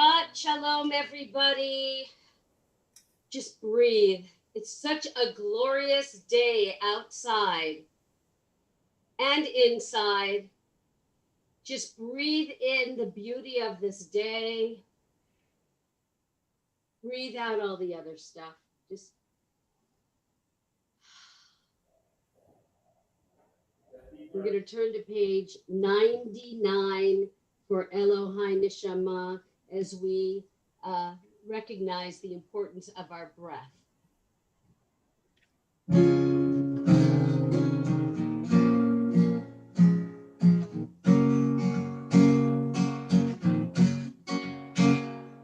Shabbat Shalom, everybody. Just breathe. It's such a glorious day outside and inside. Just breathe in the beauty of this day. Breathe out all the other stuff. Just we're going to turn to page 99 for Elohai Neshama as we recognize the importance of our breath.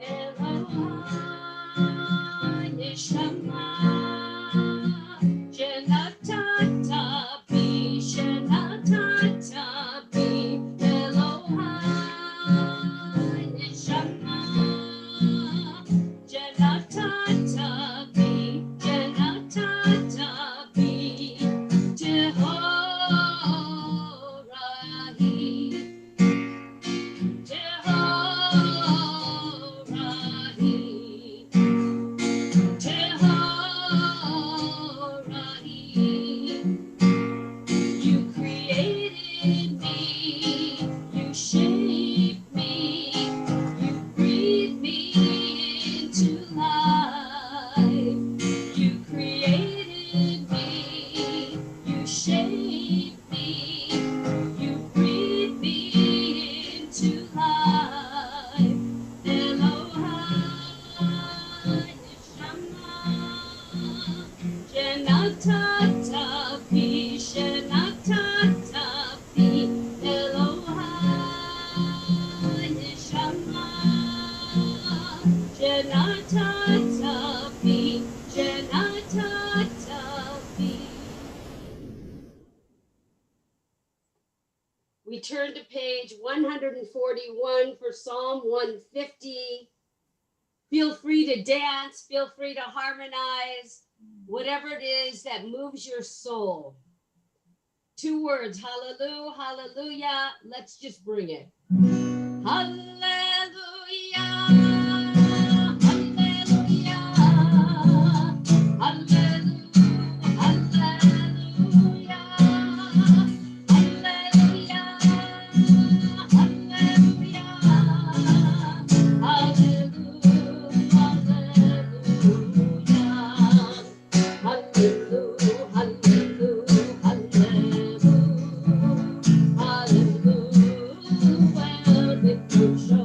Elohai Neshama, Shenatata Bi, Shenatata Bi, Elohai Neshama, Shenatata Bi, Shenatata Bi, Tehorahi, Tehorahi, Tehorahi. You created me, you shaped me, you breathed me into life. You created me, you shaped me, you breathed me into life. Elohai Neshama, Shenatata Bi, Shenatata Bi, Elohai Neshama, Shenatata Bi, Shenatata Bi. We turn to page 141 for Psalm 150. Feel free to dance, feel free to harmonize, whatever it is that moves your soul. 2 words, hallelujah, hallelujah. Let's just bring it. Hallelujah, hallelujah, hallelujah, hallelujah, hallelujah, hallelujah, hallelujah, hallelujah, hallelujah.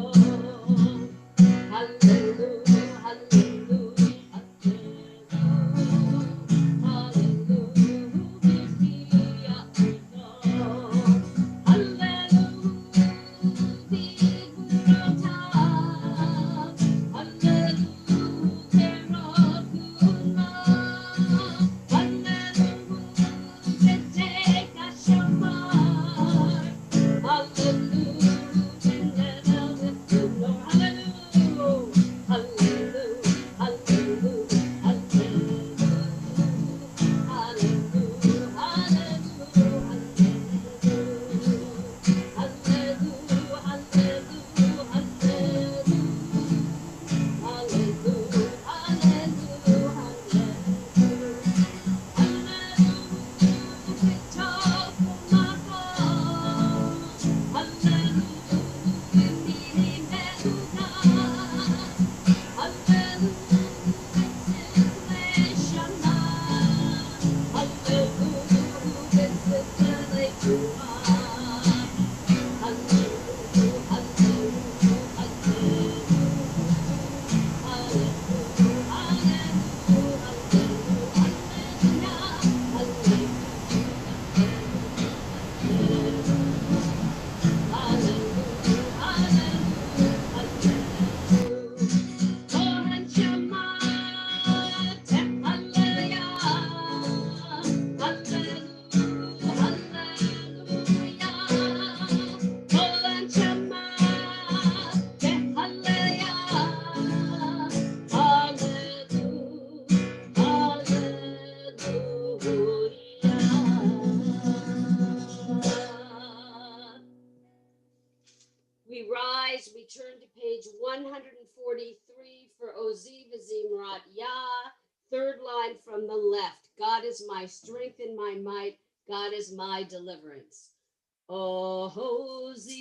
143 for Oziv Zimrat Yah. Third line from the left. God is my strength and my might. God is my deliverance. Ozi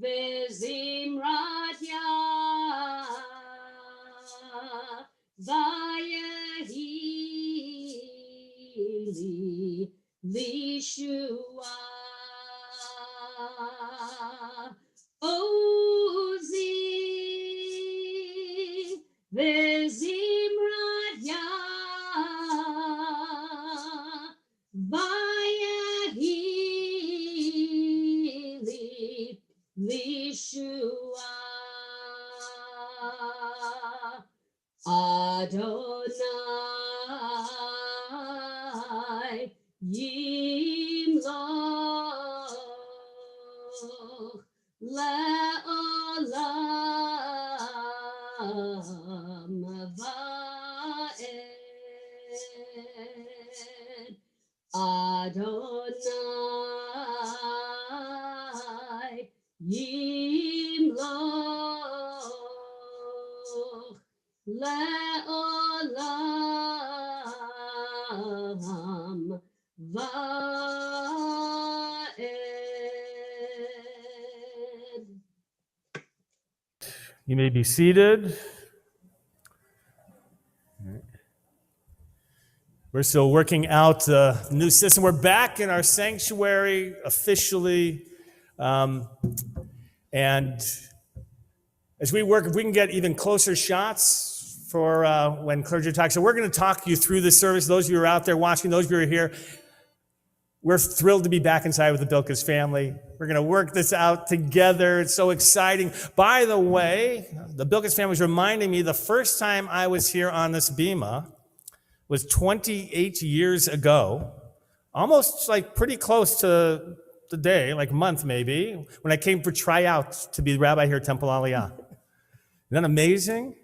V'Zimrat Yah Vayehi Li Lishua Ozi V'Zimrat Yah Vayehi Li Lishua Adonai Yimloch Le'olam Va'ed Adonai Yimloch Le'olam Va'ed. You may be seated. We're still working out the new system. We're back in our sanctuary officially. And as we work, if we can get even closer shots for when clergy talks. So we're going to talk you through this service. Those of you who are out there watching, those of you who are here, we're thrilled to be back inside with the Bilkiss family. We're going to work this out together. It's so exciting. By the way, the Bilkiss family is reminding me the first time I was here on this bima was 28 years ago, almost like pretty close to the day, like a month maybe, when I came for tryouts to be rabbi here at Temple Aliyah. Isn't that amazing?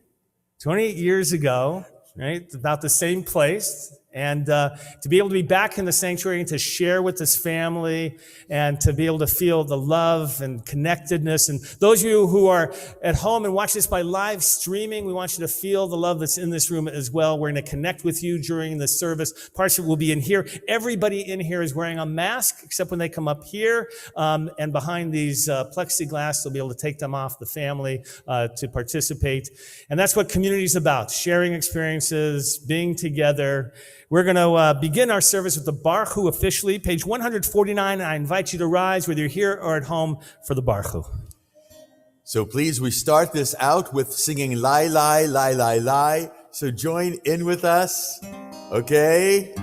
28 years ago, right? It's about the same place. And to be able to be back in the sanctuary and to share with this family and to be able to feel the love and connectedness. And those of you who are at home and watch this by live streaming, we want you to feel the love that's in this room as well. We're going to connect with you during the service. Parts of it will be in here. Everybody in here is wearing a mask except when they come up here. And behind these plexiglass, they'll be able to take them off, the family, to participate. And that's what community is about, sharing experiences, being together. We're going to begin our service with the Baruch Hu officially, page 149. I invite you to rise, whether you're here or at home, for the Baruch Hu. So please, we start this out with singing Lai, Lai, Lai, Lai, Lai. So join in with us, okay?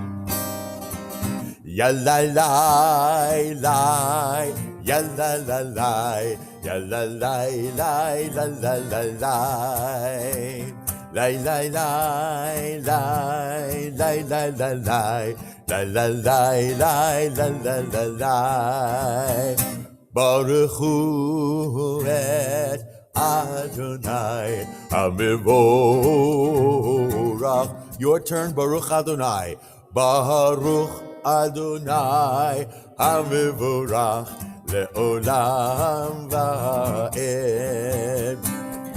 Ya la lai lai, ya la la lai, ya la lai lai, la la la lai. Lai lai lai lai lai lai lai lai lai lai lai lai lai lai lai lai. Baruch Hu et Adonai Hamivorach. Your turn, Baruch Adonai. Baruch Adonai Hamivorach le'olam va'ed.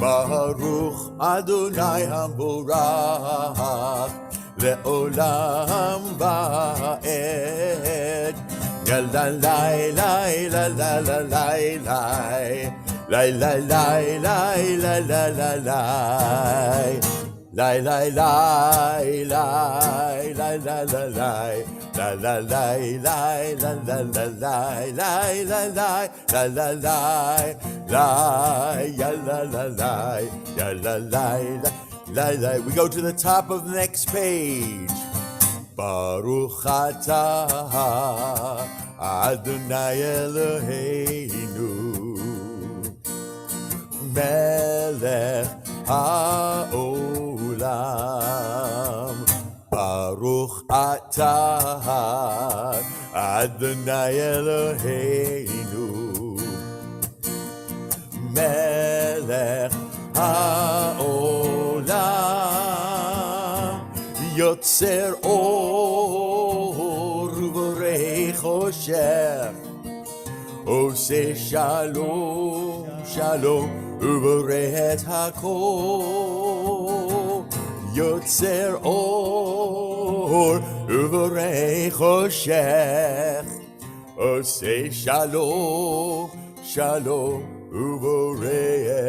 Baruch Adonai Hamborach le'olam va'ed. Ya la la la la la la la la la la la la la la la la. La la la la la la la la. La la la la la la la la la la la la la la la ya la la la ya la la la la. We go to the top of the next page. Baruch atah Adonai Eloheinu Melech haolam. Baruch atah Adonai Eloheinu Melech haolam. Yotzer or v'rei choshech Oseh shalom שלום ובורא את הכל, יוצר אור ובורא חושך, עושה שלום, שלום ובורא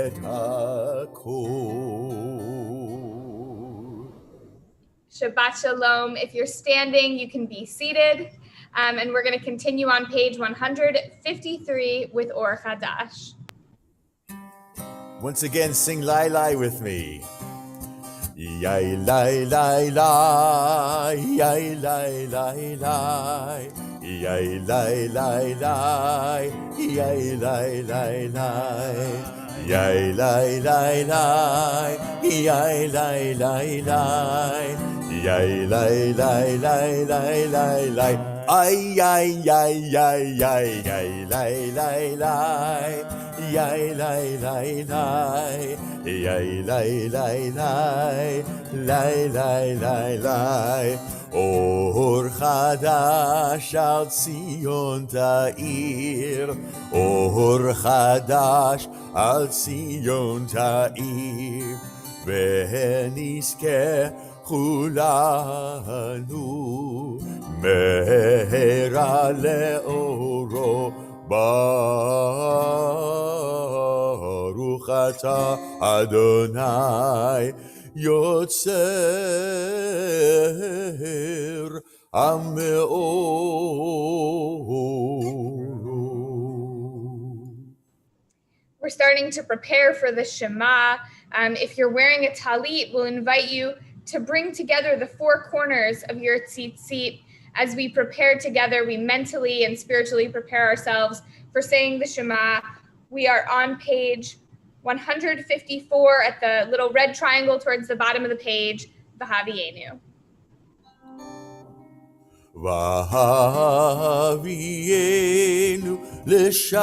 את הכל. Shabbat Shalom. If you're standing, you can be seated. And we're going to continue on page 153 with Or Chadash. Once again, sing Lai Lai with me. Yai Lai Lai Lai, Yai Lai Lai Lai, Yai Lai Lai Lai, Yai Lai Lai Lai, Yai Lai Lai Lai, Yai Lai Lai Lai, Yai Lai Lai Lai Lai Lai Lai, ay ay ay ay ay ay Lai Lai Lai, Yai Lai Lai Lai, Yai Lai Lai Lai, Lai Lai Lai Lai. Or Chadash al Tzion ta'ir, Or Chadash al Tzion ta'ir, V'nizkeh כולנו מהרה לאורו, ברוך אתה אדוני יוצר המאור. We're starting to prepare for the Shema. If you're wearing a talit, we'll invite you to bring together the four corners of your tzitzit. As we prepare together, we mentally and spiritually prepare ourselves for saying the Shema. We are on page 154 at the little red triangle towards the bottom of the page, V'havienu. V'havienu l'shalom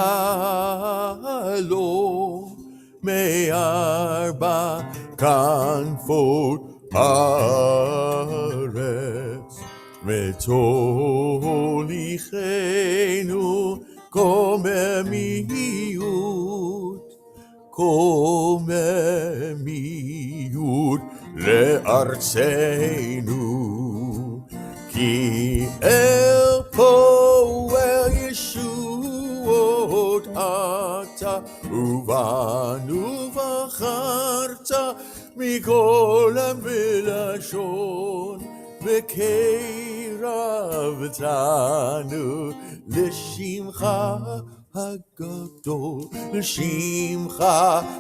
me'arba kanfot haaretz metolichenu komemiyut le'artzenu ki el poel yeshuot ata ubanu v'acharta mikol המלשון וקרבתנו לשמך הגדול, לשמך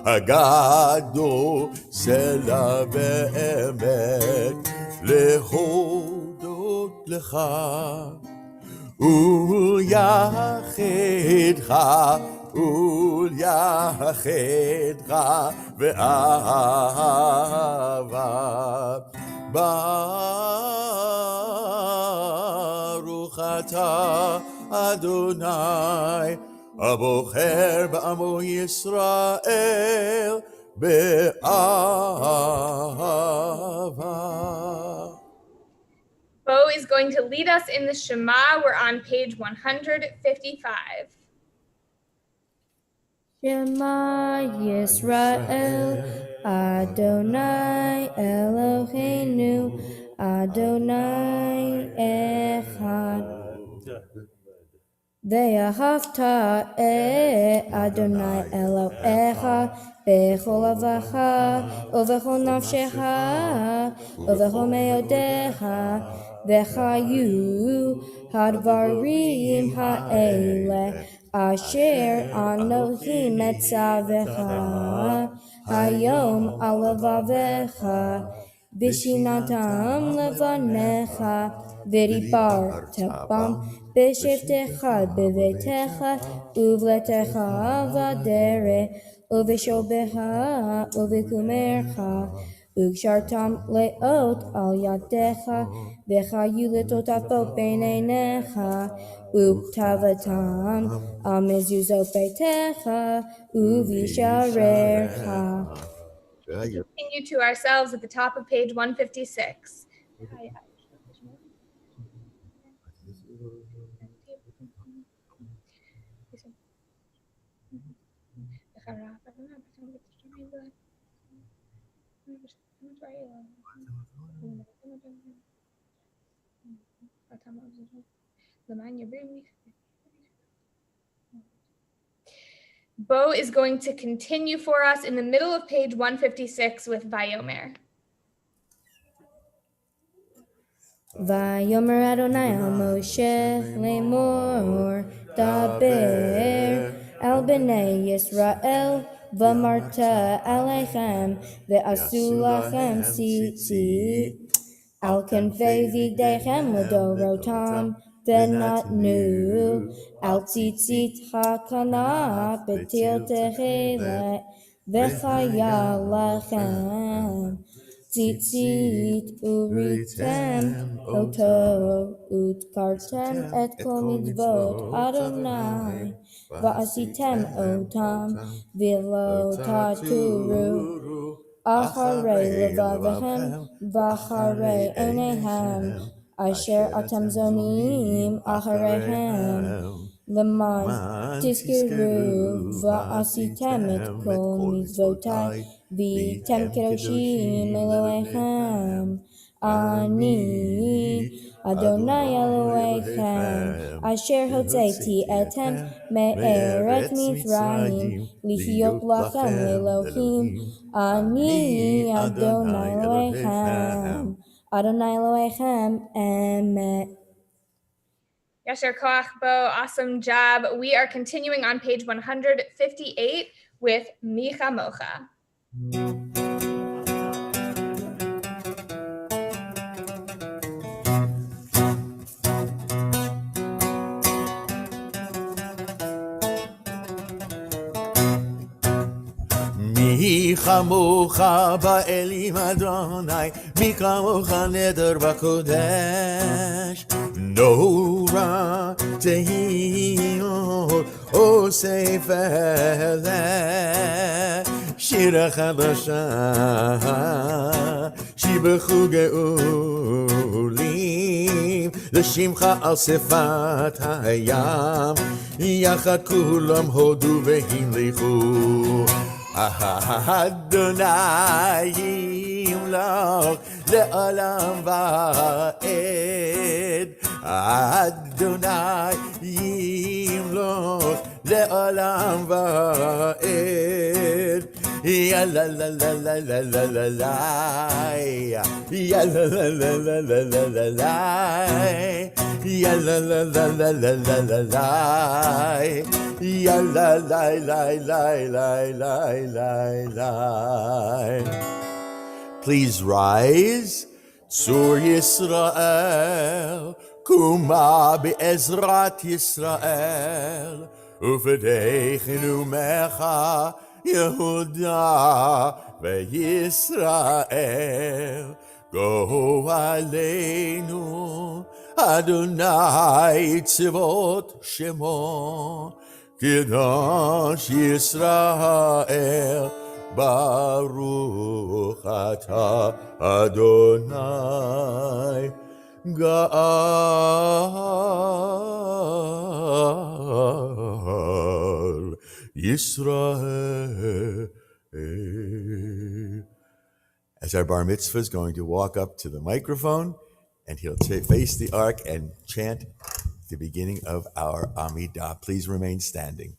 הגדול, סלע באמת להודות לך וליחדך וליחדך באהבה. ברוך אתה אדוני הבוחר בעמו ישראל באהבה. Beau is going to lead us in the Shema. We're on page 155. Shema Yisrael, Adonai Eloheinu, Adonai Echad. Ve'ahavta Adonai Elohecha bechol avacha uvechol nafshecha uvechol meodecha v'chayu hadvarim ha'ele asher anochi metzavecha hayom alavavecha b'shinatam levanecha v'dibarta bam b'shivtecha b'veitecha uvletecha v'adere uv'shobecha uv'kumercha ukshartam leot al yadecha v'chayu letotafot b'neinecha uktavatam al mezuzot beitecha uv'isharecha. Continue to ourselves at the top of page 156. Beau is going to continue for us in the middle of page 156 with Vayomer. Vayomer Adonai al Moshe lemor daber al bnei Yisrael v'marta aleichem ve'asu lachem tzitzit al kenfei vigdeichem l'dorotam v'natnu al tzitzit hakana betil techelet v'chaya lachem tzitzit uritem oto utkartem et kol mitzvot Adonai va'asitem otam v'lo taturu acharei levavechem v'acharei eineihem asher atem zonim achareihem Leman tizkiru va'asitem et kol mitzvotai v'tem kedoshim Elohechem Ani Adonai Elohechem Asher hotzeiti etem me'eret Mitzrayim lihyot lachem Elohim Ani Adonai Elohechem Adonai Elohechem Emet. Yasher Koach, Beau, awesome job. We are continuing on page 158 with Micha Mocha. מי כמוך באלים אדוני, מי כמוך נדר בקודש, נורא תהיות אוסף אלה, שיר חדשה, שיבחו גאולים, לשמך על שפת הים, יחד כולם הודו והמליכו. אדוני ימלוך לעולם ועד, אדוני ימלוך לעולם ועד. יאללה לה לה לה לה לה לה לה, יאללה לה לה לה לה לה לה לה, יאללה לה לה לה לה לה לה לה, יאללה לי לי לי לי לי לי לי. Please rise. צור ישראל, קומה בעזרת ישראל, ופדחנו ממך יהודה וישראל. גו עלינו אדוני צבאות שמו, קדוש ישראל, ברוך אתה אדוני גאל ישראל. As our bar mitzvah is going to walk up to the microphone, and he'll face the ark and chant the beginning of our Amidah. Please remain standing.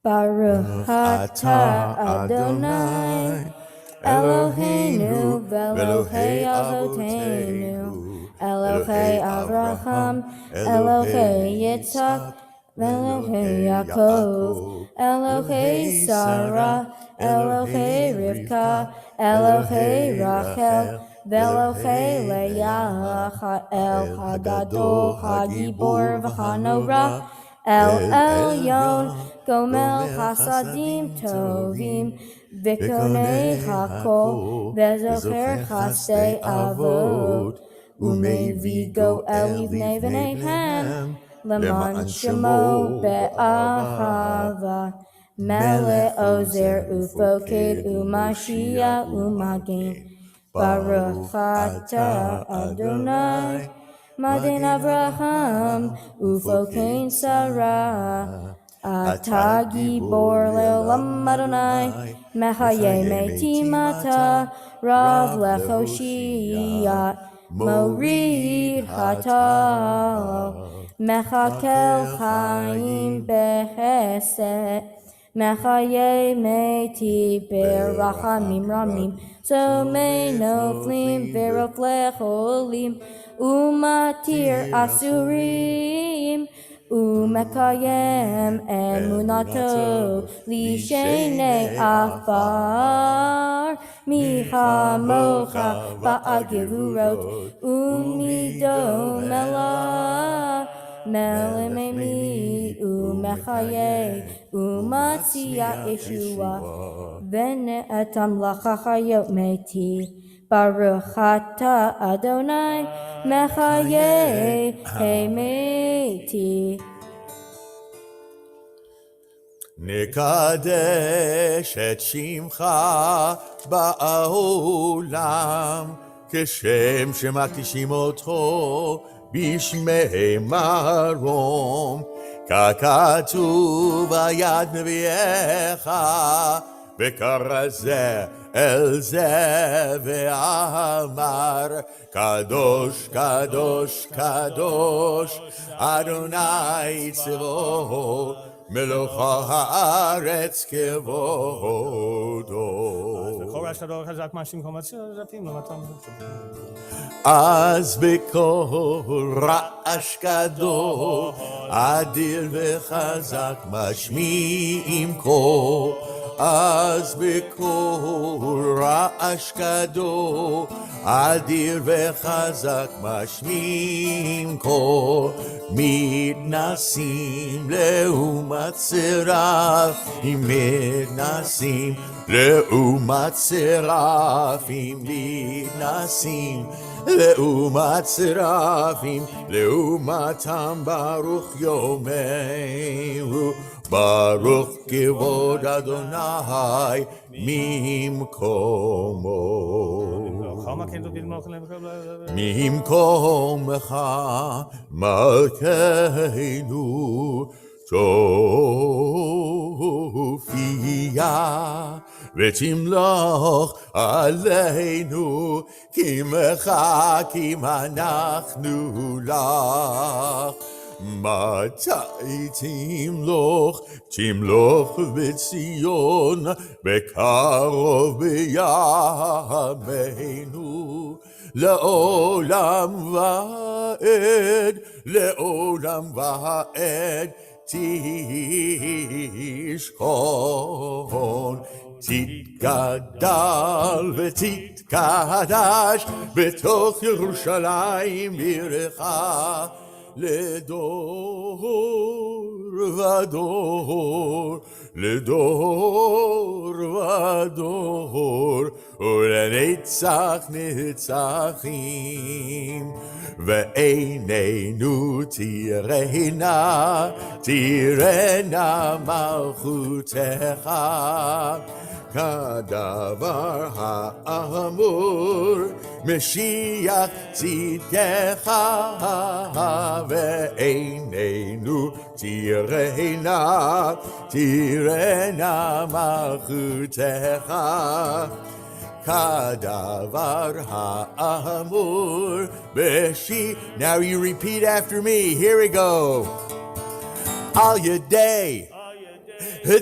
Baruch atah Adonai Eloheinu v'Elohei Avoteinu Elohei Avraham Elohei Yitzchak Elohei Yaakov Elohei Sarah Elohei Rivka Elohei Rachel Ve'Elohei Leah El Hagadol Hagibor V'Hanora El Elyon Gomel Hasadim Tovim V'Konei Hakol Ve'Zocher Chasdei Avot Umevi Goel Livnei V'Neihem Leman Shemo Be'ahava Mele Ozer Ufokid Umashia Umagin Baruch atah Adonai Magen Avraham, Ufokein Sarah. Ata Gibor Leolam Adonai, Mechaye Meti Mata, Rav Lechoshiyat, Morid Hata, Mechakel Chaim Beheset, Mechaye Meti Berachamim Ramim, Somei Noflim Verof Lecholim, Umatir Asurim, Umekayem emunato lishene afar mihamocha ba'agevurot umido mela melememi umechaye umatzia Yeshua vene etam lachachayot meti Baruch ata Adonai mechaye hemeti. נקדש את שמך בעולם, כשם שמקדישים אותו בשמי מרום, ככתוב ביד נביאך, וכרזה אל זה ואמר, קדוש קדוש קדוש אדוני צבאות מלוך הארץ כבודו. אז בקול רעש גדול אדיר וחזק משמיעים קול, אז בקול רעש גדול אדיר וחזק משמיעים קול, מתנסים לעומת שרפים, מתנסים לעומת שרפים, מתנסים לעומת שרפים, לעומתם ברוך יאמרו, ברוך כבוד אדוני ממקומו. ממקומך מלכנו תופיע ותמלוך עלינו, כי מחכים אנחנו לך. מתי תמלוך, תמלוך בציון, בקרוב בימינו, לעולם ועד, לעולם ועד, תשכון, תתגדל ותתקדש בתוך ירושלים בירך, לדור ודור, לדור ודור, ולנצח נצחים. ועינינו תראינה, תראינה מלכותך, כדבר האמור משיח צדקך. ועינינו תראינה, תראינה מלכותך, כדבר האמור בשיח. Now you repeat after me. Here we go. Al Yadei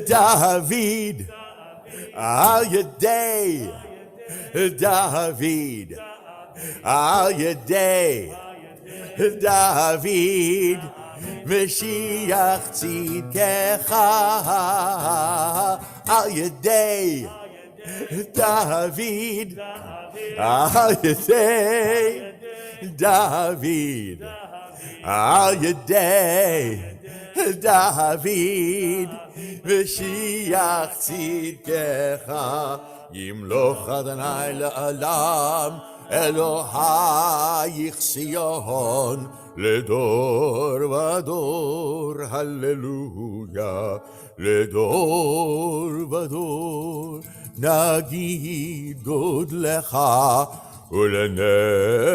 David, Al Yadei David, Al Yadei David, Mashiach tzidkecha. Al Yadei David, Al Yadei David, Al Yadei David, Mashiach tzidkecha. ימלוך אדוני לעולם, אלוהיך ציון, לדור ודור, הללויה, לדור ודור. נגיד גודלך ולנצח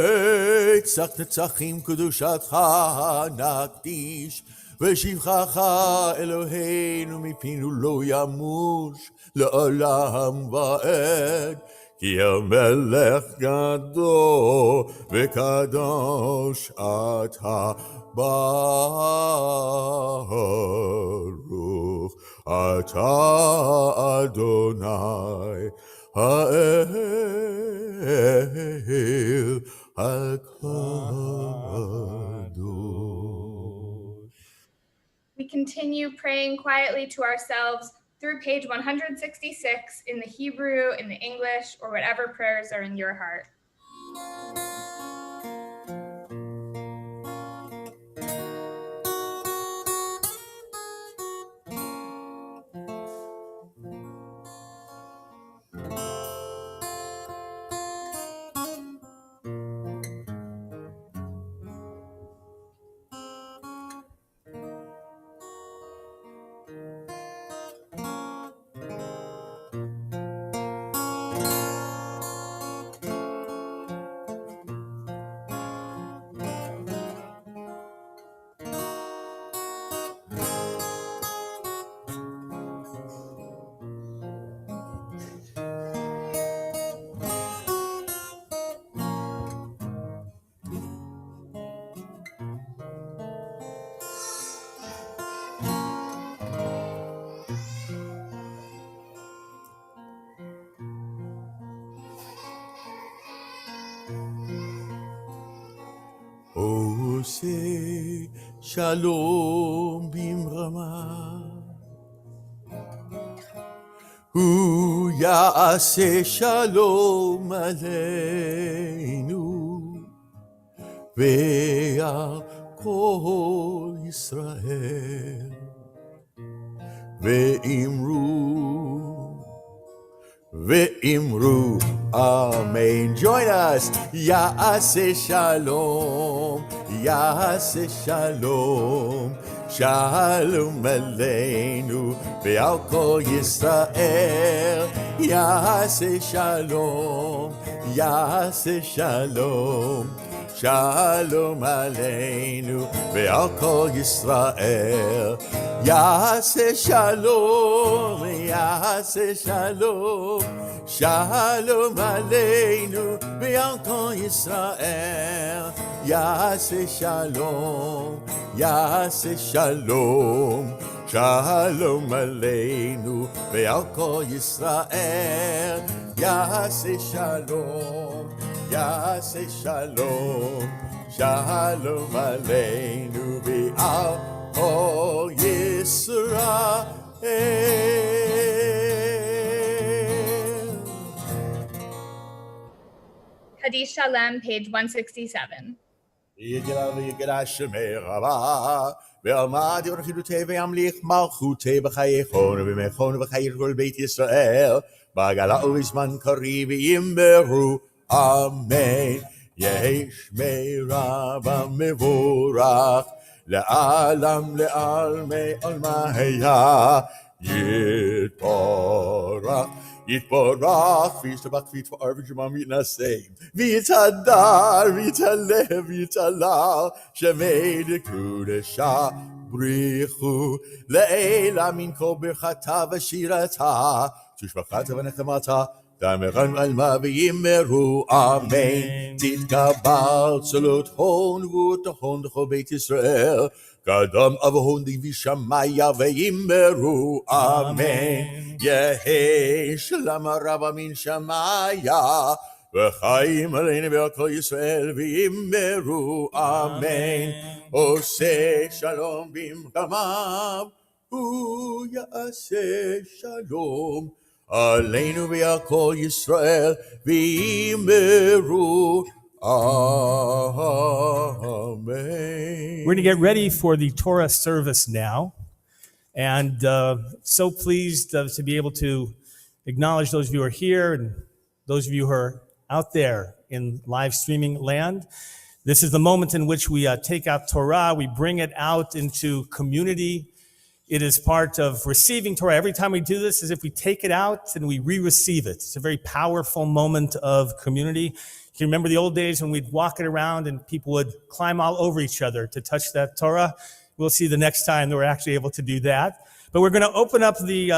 נצחים קדושתך נקדיש, ושבחך אלוהינו מפינו לא ימוש לעולם ועד. כי המלך גדול וקדוש אתה ברוך, אתה אדוני האל הקדוש. We continue praying quietly to ourselves through page 166 in the Hebrew, in the English, or whatever prayers are in your heart. עושה שלום במרמה, הוא יעשה שלום עלינו ועל כל ישראל, ואמרו אמן. Join us. יעשה שלום, יעשה שלום, שלום עלינו ועל כל ישראל. יעשה שלום, יעשה שלום, שלום עלינו ועל כל ישראל. יעשה שלום, יעשה שלום, שלום עלינו ועל כל ישראל. יעשה שלום, יעשה שלום, שלום עלינו ועל כל ישראל. יעשה שלום, יעשה שלום, שלום עלינו ועל כל ישראל. Kaddish Shalem, page 167. יגדל שמי רבה, ועלמד יורחילותי וימליך מלכותי בחייכון ובמכון ובחיי כל בית ישראל, בעגלה ובזמן קריב יאמרו אמן. יהי שמי רבה מבורך, לעלם לעלמי עלמיה, יתברך יתברך וישתבח ויתפאר ושמם יתנשא ויתהדר ויתהלל ויתהלל שמי לקודשה בריחו לעילה מן כל ברכתה ושירתה תשבחתה ונחמתה תאמרן עלמה ויאמרו אמן. תתקבל צלות הון ותהון לכל בית ישראל, קדם אבהון דבי שמיה ויאמרו אמן. יהי שלום רבה מן שמיה וחיים עלינו ועל כל ישראל ויאמרו אמן. עושה שלום במקומם הוא יעשה שלום עלינו ועל כל ישראל ויאמרו amen. We're going to get ready for the Torah service now. And so pleased to be able to acknowledge those of you who are here and those of you who are out there in live streaming land. This is the moment in which we take out Torah, we bring it out into community, It is part of receiving Torah. Every time we do this, as if we take it out and we re-receive it. It's a very powerful moment of community. You remember the old days when we'd walk it around and people would climb all over each other to touch that Torah? We'll see the next time that we're actually able to do that. But we're going to open up the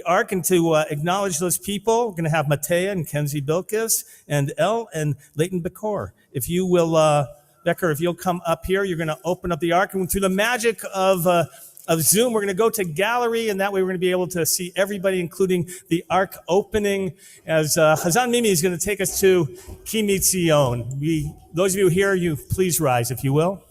ark and to acknowledge those people. We're going to have Matea and Kenzie Bilkiss and El and Leighton Bekor. If you will, Becker, if you'll come up here, you're going to open up the ark. And through the magic of Zoom, we're going to go to gallery, and that way we're going to be able to see everybody, including the ark opening, as Chazan Mimi is going to take us to Ki Mitzion. Those of you here, you please rise, if you will.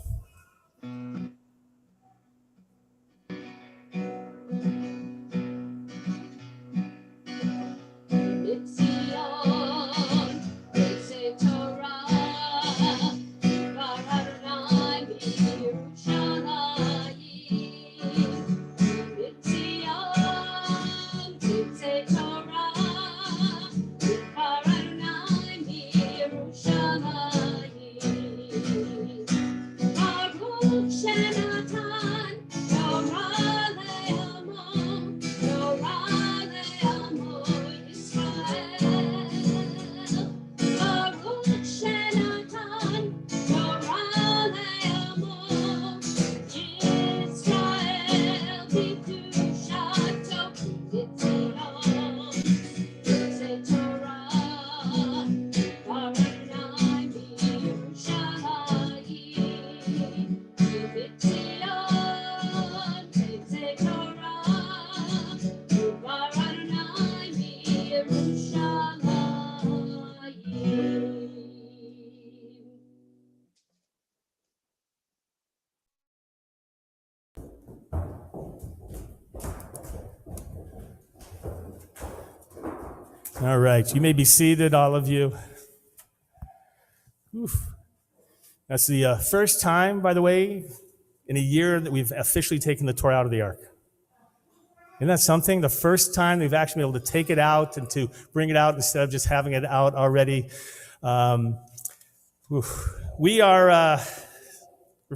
All right, you may be seated, all of you. Oof. That's the first time, by the way, in a year that we've officially taken the Torah out of the ark. Isn't that something? The first time we've actually been able to take it out and to bring it out instead of just having it out already. We're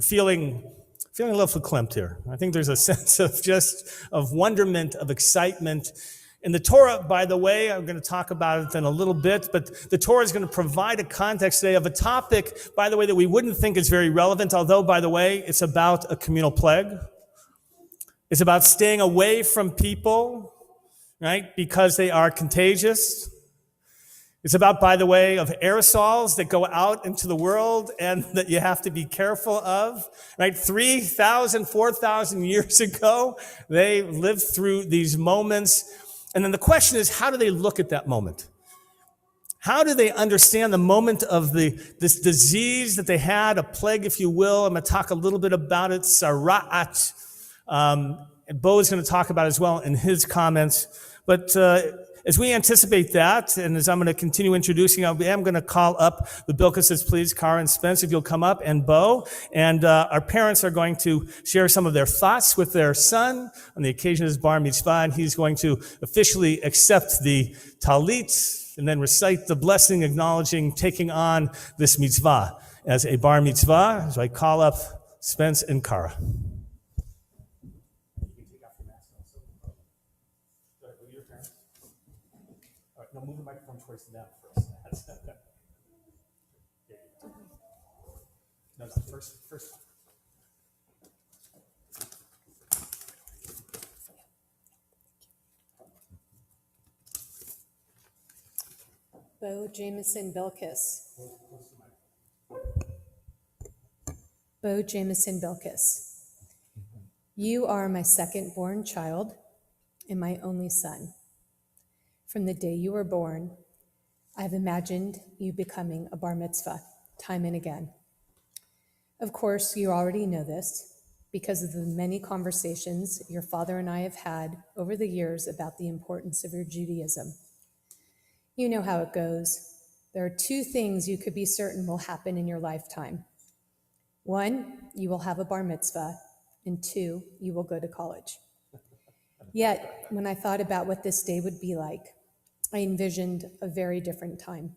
feeling a little verklempt here. I think there's a sense of wonderment, of excitement. And the Torah, by the way, I'm going to talk about it in a little bit, but the Torah is going to provide a context today of a topic, by the way, that we wouldn't think is very relevant, although, by the way, it's about a communal plague. It's about staying away from people, right, because they are contagious. It's about, by the way, of aerosols that go out into the world and that you have to be careful of, right? 3,000, 4,000 years ago, they lived through these moments. And then the question is, how do they look at that moment? How do they understand the moment of this disease that they had, a plague, if you will? I'm going to talk a little bit about it, Sara'at. And Beau is going to talk about it as well in his comments. But as we anticipate that, and as I'm going to continue introducing, I am going to call up the Bilkisses, please, Cara and Spence, if you'll come up, and Beau. And our parents are going to share some of their thoughts with their son on the occasion of his bar mitzvah, and he's going to officially accept the talit and then recite the blessing, acknowledging taking on this mitzvah as a bar mitzvah. So I call up Spence and Cara. No, move the microphone towards them first. No, first. Beau Jameson Bilkiss. Beau Jameson Bilkiss. You are my second-born child and my only son. From the day you were born, I've imagined you becoming a bar mitzvah time and again. Of course, you already know this because of the many conversations your father and I have had over the years about the importance of your Judaism. You know how it goes. There are two things you could be certain will happen in your lifetime. One, you will have a bar mitzvah, and two, you will go to college. Yet, when I thought about what this day would be like, I envisioned a very different time.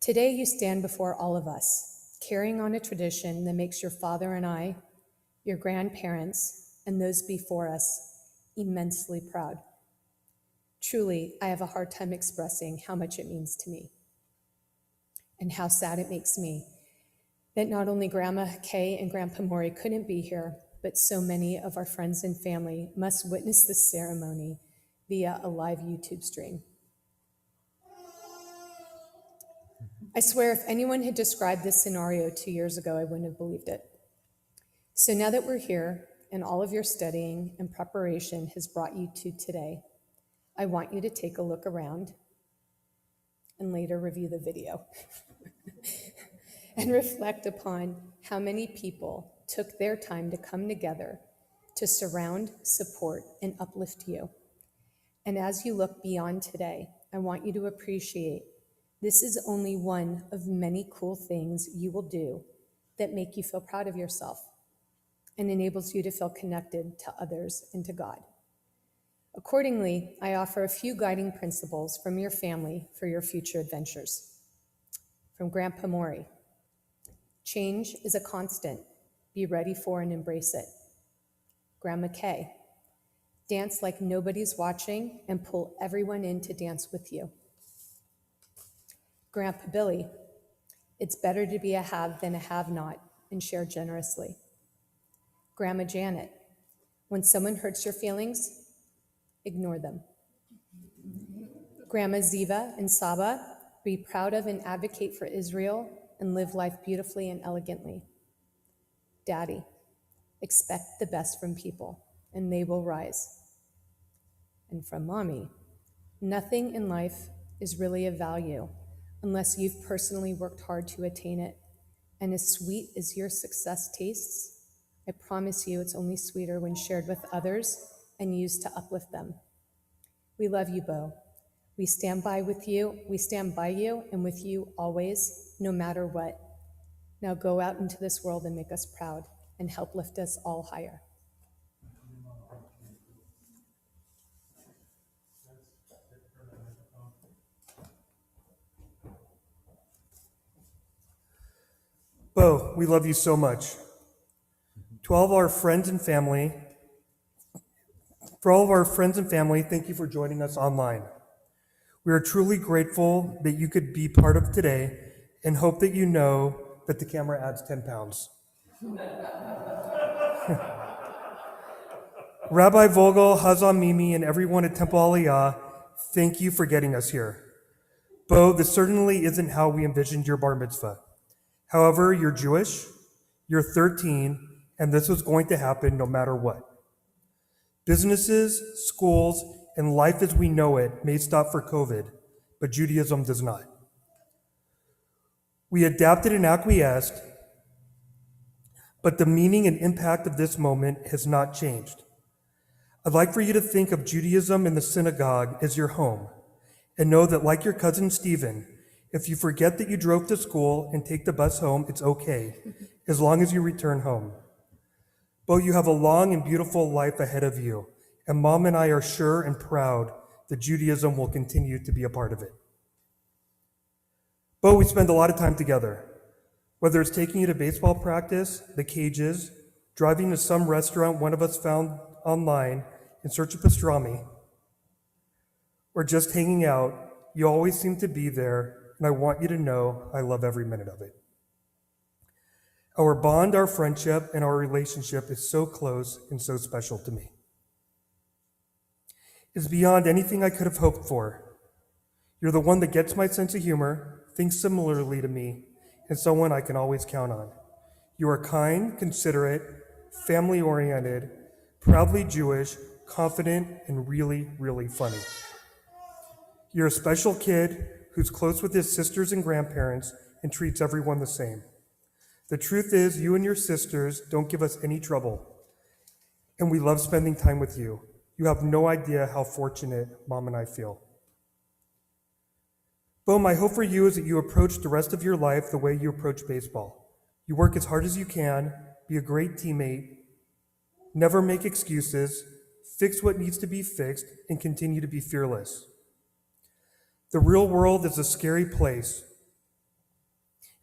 Today, you stand before all of us, carrying on a tradition that makes your father and I, your grandparents, and those before us immensely proud. Truly, I have a hard time expressing how much it means to me and how sad it makes me that not only Grandma Kay and Grandpa Maury couldn't be here, but so many of our friends and family must witness this ceremony via a live YouTube stream. I swear if anyone had described this scenario 2 years ago, I wouldn't have believed it. So now that we're here and all of your studying and preparation has brought you to today, I want you to take a look around and later review the video and reflect upon how many people took their time to come together to surround, support, and uplift you. And as you look beyond today, I want you to appreciate this is only one of many cool things you will do that make you feel proud of yourself and enables you to feel connected to others and to God. Accordingly, I offer a few guiding principles from your family for your future adventures. From Grandpa Maury, change is a constant. Be ready for and embrace it. Grandma Kay, dance like nobody's watching and pull everyone in to dance with you. Grandpa Billy, it's better to be a have than a have-not and share generously. Grandma Janet, when someone hurts your feelings, ignore them. Grandma Ziva and Saba, be proud of and advocate for Israel and live life beautifully and elegantly. Daddy, expect the best from people and they will rise. And from Mommy, nothing in life is really of value unless you've personally worked hard to attain it. And as sweet as your success tastes, I promise you it's only sweeter when shared with others and used to uplift them. We love you, Beau. We stand by you and with you always, no matter what. Now go out into this world and make us proud and help lift us all higher. Beau, we love you so much. To all of our friends and family, thank you for joining us online. We are truly grateful that you could be part of today and hope that you know that the camera adds 10 pounds. Rabbi Vogel, Hazan Mimi, and everyone at Temple Aliyah, thank you for getting us here. Beau, this certainly isn't how we envisioned your bar mitzvah. However, you're Jewish, you're 13, and this was going to happen no matter what. Businesses, schools, and life as we know it may stop for COVID, but Judaism does not. We adapted and acquiesced, but the meaning and impact of this moment has not changed. I'd like for you to think of Judaism in the synagogue as your home, and know that like your cousin Stephen, if you forget that you drove to school and take the bus home, it's okay, as long as you return home. Beau, you have a long and beautiful life ahead of you, and Mom and I are sure and proud that Judaism will continue to be a part of it. Beau, we spend a lot of time together, whether it's taking you to baseball practice, the cages, driving to some restaurant one of us found online in search of pastrami, or just hanging out. You always seem to be there, and I want you to know I love every minute of it. Our bond, our friendship, and our relationship is so close and so special to me. It's beyond anything I could have hoped for. You're the one that gets my sense of humor, thinks similarly to me, and someone I can always count on. You are kind, considerate, family-oriented, proudly Jewish, confident, and really, really funny. You're a special kid who's close with his sisters and grandparents and treats everyone the same. The truth is, you and your sisters don't give us any trouble, and we love spending time with you. You have no idea how fortunate Mom and I feel. Beau, my hope for you is that you approach the rest of your life the way you approach baseball. You work as hard as you can, be a great teammate, never make excuses, fix what needs to be fixed, and continue to be fearless. The real world is a scary place,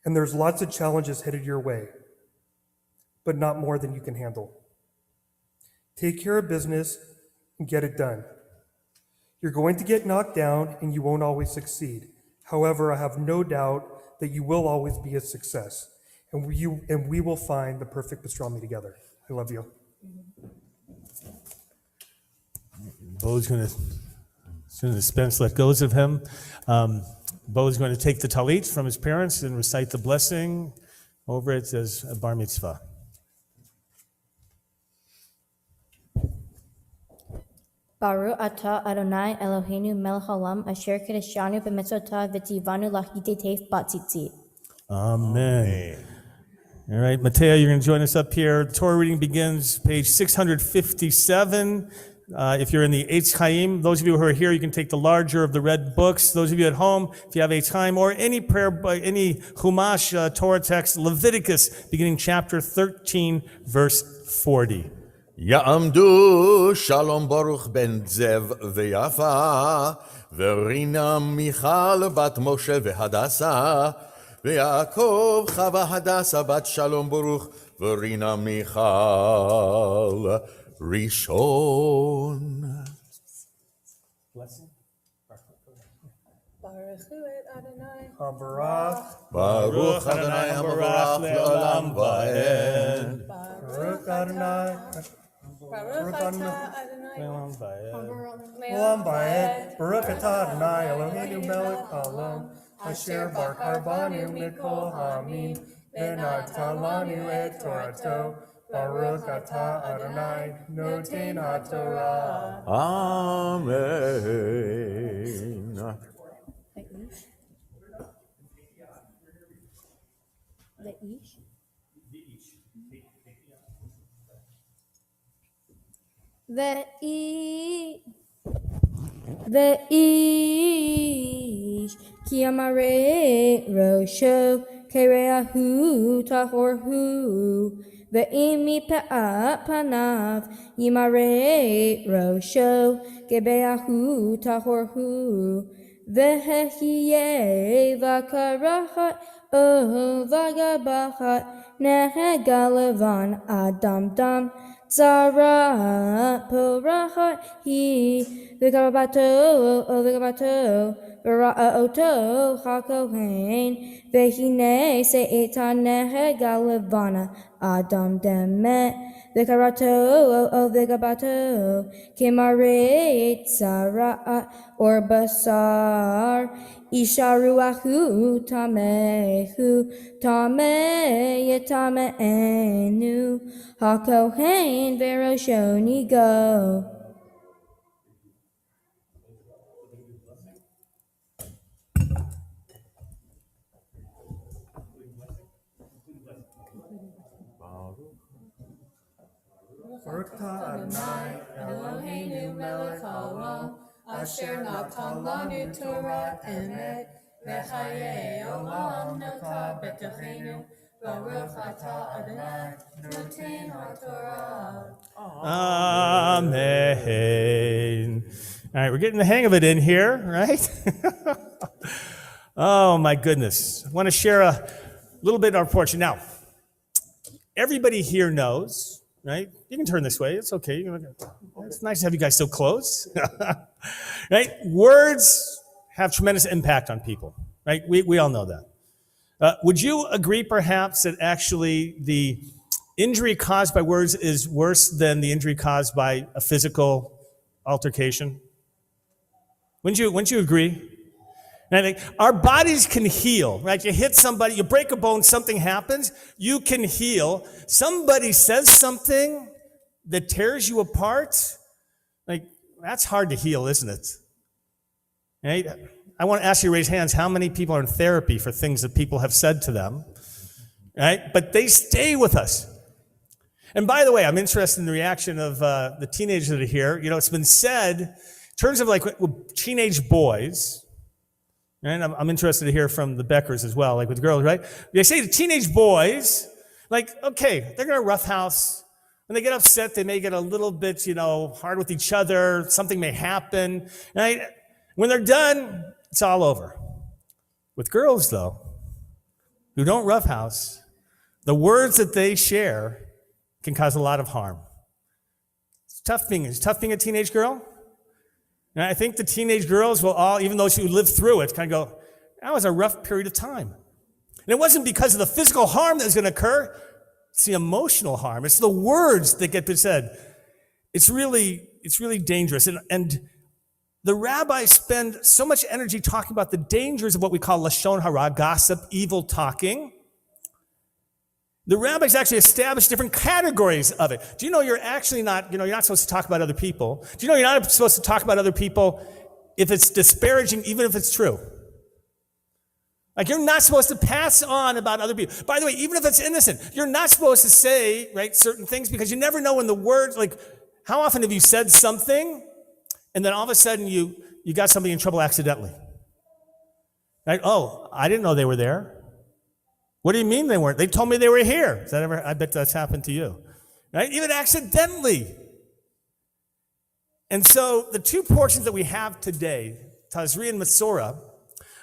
and there's lots of challenges headed your way, but not more than you can handle. Take care of business and get it done. You're going to get knocked down and you won't always succeed. However, I have no doubt that you will always be a success. And we will find the perfect pastrami together. I love you. Beau's going to, as soon as Spence let go of him, Beau is going to take the talit from his parents and recite the blessing over it as a bar mitzvah. Baruch atah Adonai Eloheinu melech haolam asher kiddushanu b'mitzvotav v'tzivanu l'chitetev b'tzitzit. Amen. All right, Matea, you're going to join us up here. The Torah reading begins page 657. If you're in the Eitz Chaim, those of you who are here, you can take the larger of the red books. Those of you at home, if you have Eitz Chaim or any prayer, any Chumash Torah text, Leviticus, beginning chapter 13, verse 40. יעמדו שלום ברוך בן זב ויפה, ורינה מיכל בת משה והדסה, ויעקב חווה הדסה בת שלום ברוך, ורינה מיכל ראשון. ברוך אדוני המבורך לעולם ועד. Baruch Adonai. Baruch Adonai. Baruch Adonai Eloheinu melech haolam asher barak banu mikol hamim v'natan lanu et Torato. Baruch atah Adonai noten haTorah. Amen. The ish. Ve'ish ki amare rosho kereahu tahorhu ve'im mipa'at panav yimare rosho kebeahu tahorhu ve'hehiye vakarachat vagabachat nehegalavan adam dam Zara porachat hi v'garabato v'ra'oto hakohen v'hine se'etan nehegalavana adam demet v'garato v'garabato kemaret zara'at or basar isharuahu tamehu tame'enu hakohen v'roshoni go. Baruch Adonai Eloheinu melech haolam asher natan lanu Torah emet v'chayei olam nota b'tochenu. Baruch atah Adonai noten haTorah. Amen. All right, we're getting the hang of it in here, right? Oh, my goodness. I want to share a little bit of our portion. Now, everybody here knows, right? You can turn this way. It's okay. It's nice to have you guys so close. Right? Words have tremendous impact on people, right? We all know that. Would you agree, perhaps, that actually the injury caused by words is worse than the injury caused by a physical altercation? Wouldn't you agree? And I think our bodies can heal, right? You hit somebody, you break a bone, something happens, you can heal. Somebody says something that tears you apart, like, that's hard to heal, isn't it? Right? I want to ask you to raise hands, how many people are in therapy for things that people have said to them, right? But they stay with us. And by the way, I'm interested in the reaction of the teenagers that are here. You know, it's been said, in terms of like teenage boys, right? I'm interested to hear from the Beckers as well, like with girls, right? They say to teenage boys, like, okay, they're going to roughhouse. When they get upset, they may get a little bit, hard with each other. Something may happen, right? When they're done, it's all over. With girls, though, who don't roughhouse, the words that they share can cause a lot of harm. tough being a teenage girl. And I think the teenage girls will all, even those who live through it, kind of go, that was a rough period of time. And it wasn't because of the physical harm that was going to occur. It's the emotional harm. It's the words that get said. It's really dangerous. And the rabbis spend so much energy talking about the dangers of what we call lashon hara, gossip, evil talking. The rabbis actually established different categories of it. Do you know you're actually not, you're not supposed to talk about other people? Do you know you're not supposed to talk about other people if it's disparaging, even if it's true? Like, you're not supposed to pass on about other people. By the way, even if it's innocent, you're not supposed to say, right, certain things, because you never know when the words, like, how often have you said something and then all of a sudden you got somebody in trouble accidentally? Right? Oh, I didn't know they were there. What do you mean they weren't? They told me they were here. Is that ever? I bet that's happened to you. Right? Even accidentally. And so the two portions that we have today, Tazri and Masorah,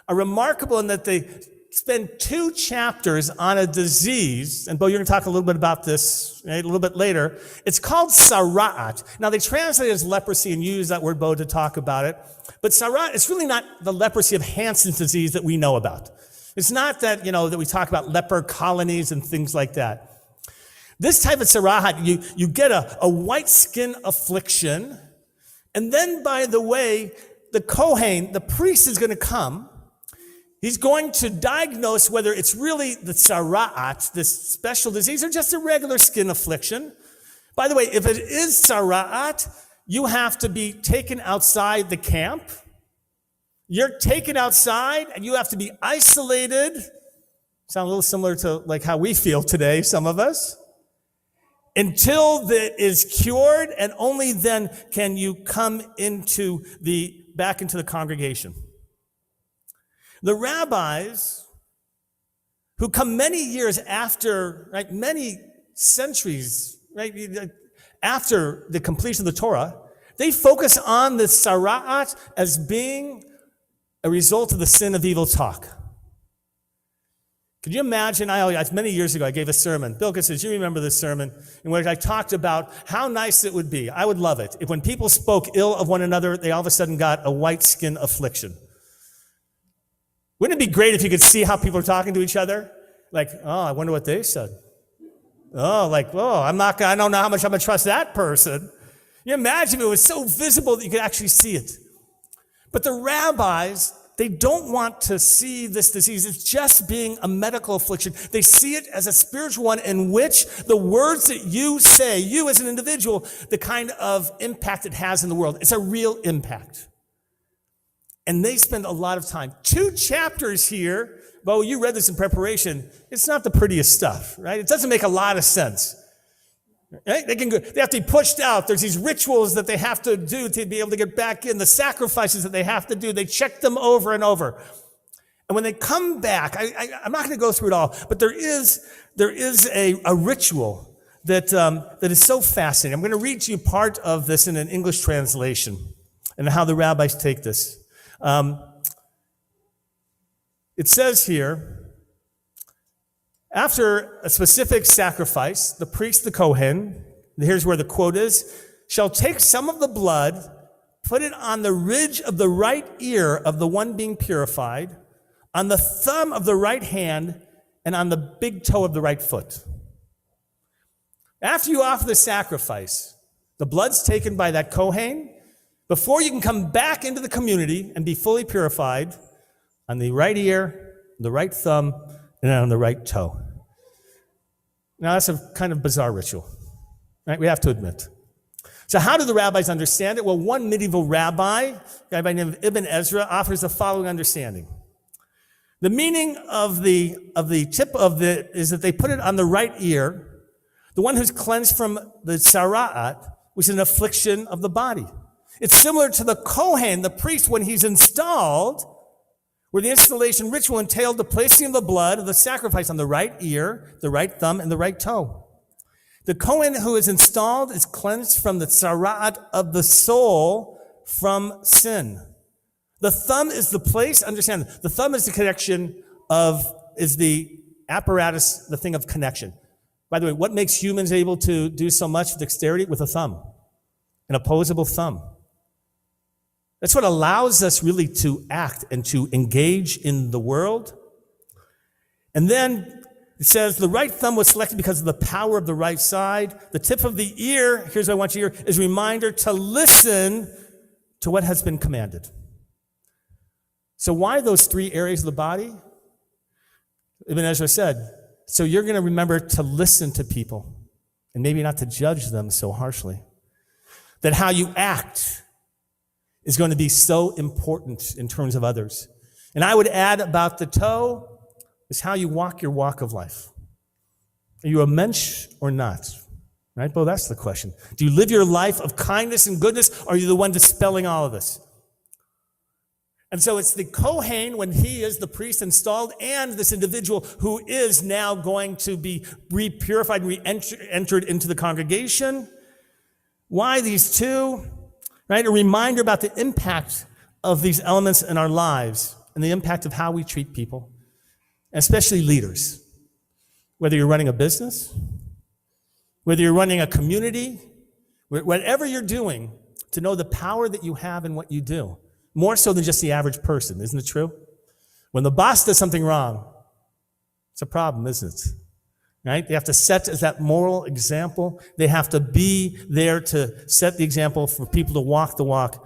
are remarkable in that they spend 2 chapters on a disease, and Beau, you're going to talk a little bit about this, right, a little bit later. It's called sara'at. Now, they translate it as leprosy and use that word, Beau, to talk about it. But sara'at, it's really not the leprosy of Hansen's disease that we know about. It's not that, that we talk about leper colonies and things like that. This type of sara'at, you get a white skin affliction, and then, by the way, the Kohen, the priest, is going to come. He's going to diagnose whether it's really the sara'at, this special disease, or just a regular skin affliction. By the way, if it is sara'at, you have to be taken outside the camp. You're taken outside and you have to be isolated. Sound a little similar to like how we feel today, some of us. Until it is cured, and only then can you come back into the congregation. The rabbis, who come many years after, right, many centuries, right, after the completion of the Torah, they focus on the sara'at as being a result of the sin of evil talk. Could you imagine, many years ago, I gave a sermon. Bilkiss says, you remember this sermon, in which I talked about how nice it would be. I would love it if when people spoke ill of one another, they all of a sudden got a white skin affliction. Wouldn't it be great if you could see how people are talking to each other? Like, oh, I wonder what they said. Oh, I don't know how much I'm going to trust that person. You imagine if it was so visible that you could actually see it. But the rabbis, they don't want to see this disease as just being a medical affliction. They see it as a spiritual one in which the words that you say, you as an individual, the kind of impact it has in the world. It's a real impact. And they spend a lot of time. 2 chapters here. Beau, you read this in preparation. It's not the prettiest stuff, right? It doesn't make a lot of sense. Right? They have to be pushed out. There's these rituals that they have to do to be able to get back in. The sacrifices that they have to do. They check them over and over. And when they come back, I'm not going to go through it all, but there is a ritual that is so fascinating. I'm going to read to you part of this in an English translation and how the rabbis take this. It says here, after a specific sacrifice, the priest, the Kohen, here's where the quote is, shall take some of the blood, put it on the ridge of the right ear of the one being purified, on the thumb of the right hand, and on the big toe of the right foot. After you offer the sacrifice, the blood's taken by that Kohen. Before you can come back into the community and be fully purified, on the right ear, the right thumb, and on the right toe. Now, that's a kind of bizarre ritual, right? We have to admit. So how do the rabbis understand it? Well, one medieval rabbi, a guy by the name of Ibn Ezra, offers the following understanding. The meaning of the tip of it is that they put it on the right ear, the one who's cleansed from the sara'at, which is an affliction of the body. It's similar to the Kohen, the priest, when he's installed, where the installation ritual entailed the placing of the blood of the sacrifice on the right ear, the right thumb, and the right toe. The Kohen who is installed is cleansed from the sara'at of the soul from sin. The thumb is the place, understand, the thumb is the connection is the apparatus, the thing of connection. By the way, what makes humans able to do so much dexterity? With a thumb. an opposable thumb. That's what allows us really to act and to engage in the world. And then it says the right thumb was selected because of the power of the right side. The tip of the ear, here's what I want you to hear, is a reminder to listen to what has been commanded. So why those three areas of the body? Ibn Ezra said, so you're going to remember to listen to people and maybe not to judge them so harshly. That how you act is going to be so important in terms of others. And I would add about the toe is how you walk your walk of life. Are you a mensch or not? Right, Beau, that's the question. Do you live your life of kindness and goodness, or are you the one dispelling all of this? And so it's the Kohen, when he is the priest installed, and this individual who is now going to be re-purified and re-entered into the congregation. Why these two? Right? A reminder about the impact of these elements in our lives and the impact of how we treat people, especially leaders. Whether you're running a business, whether you're running a community, whatever you're doing, to know the power that you have in what you do. More so than just the average person, isn't it true? When the boss does something wrong, it's a problem, isn't it? Right? They have to set as that moral example. They have to be there to set the example for people to walk the walk.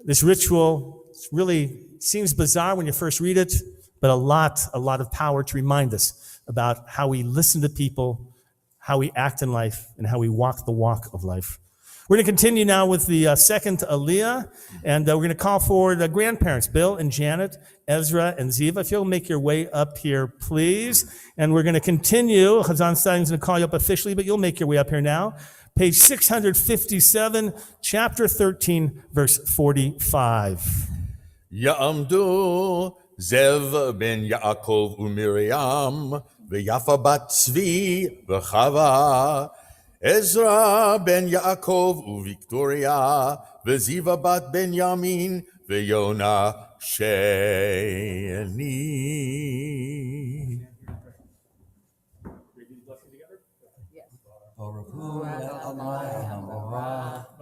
This ritual really seems bizarre when you first read it, but a lot of power to remind us about how we listen to people, how we act in life, and how we walk the walk of life. We're going to continue now with the second Aliyah, and we're going to call forward the grandparents, Bill and Janet, Ezra and Ziva. If you'll make your way up here, please. And we're going to continue. Chazan Stein's going to call you up officially, but you'll make your way up here now. Page 657, chapter 13, verse 45. Ya'amdu Zev ben Yaakov uMiriam v'Yafa bat Tzvi v'Chava Ezra ben Yaakov uVictoria v'Ziva bat Benyamin v'Yona Sheni.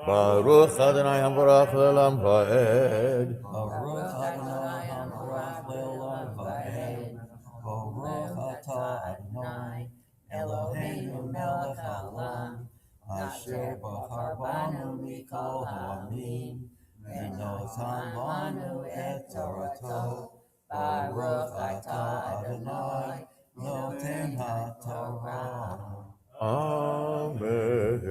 Baruch Adonai Hamvarach Le'olam Va'ed. Baruch Adonai Hamvarach Le'olam Va'ed. Baruch Atah Adonai Eloheinu melech haolam asher bachar banu mikol ha'amim v'notan banu et Torato. Baruch Atah Adonai noten haTorah. Amen.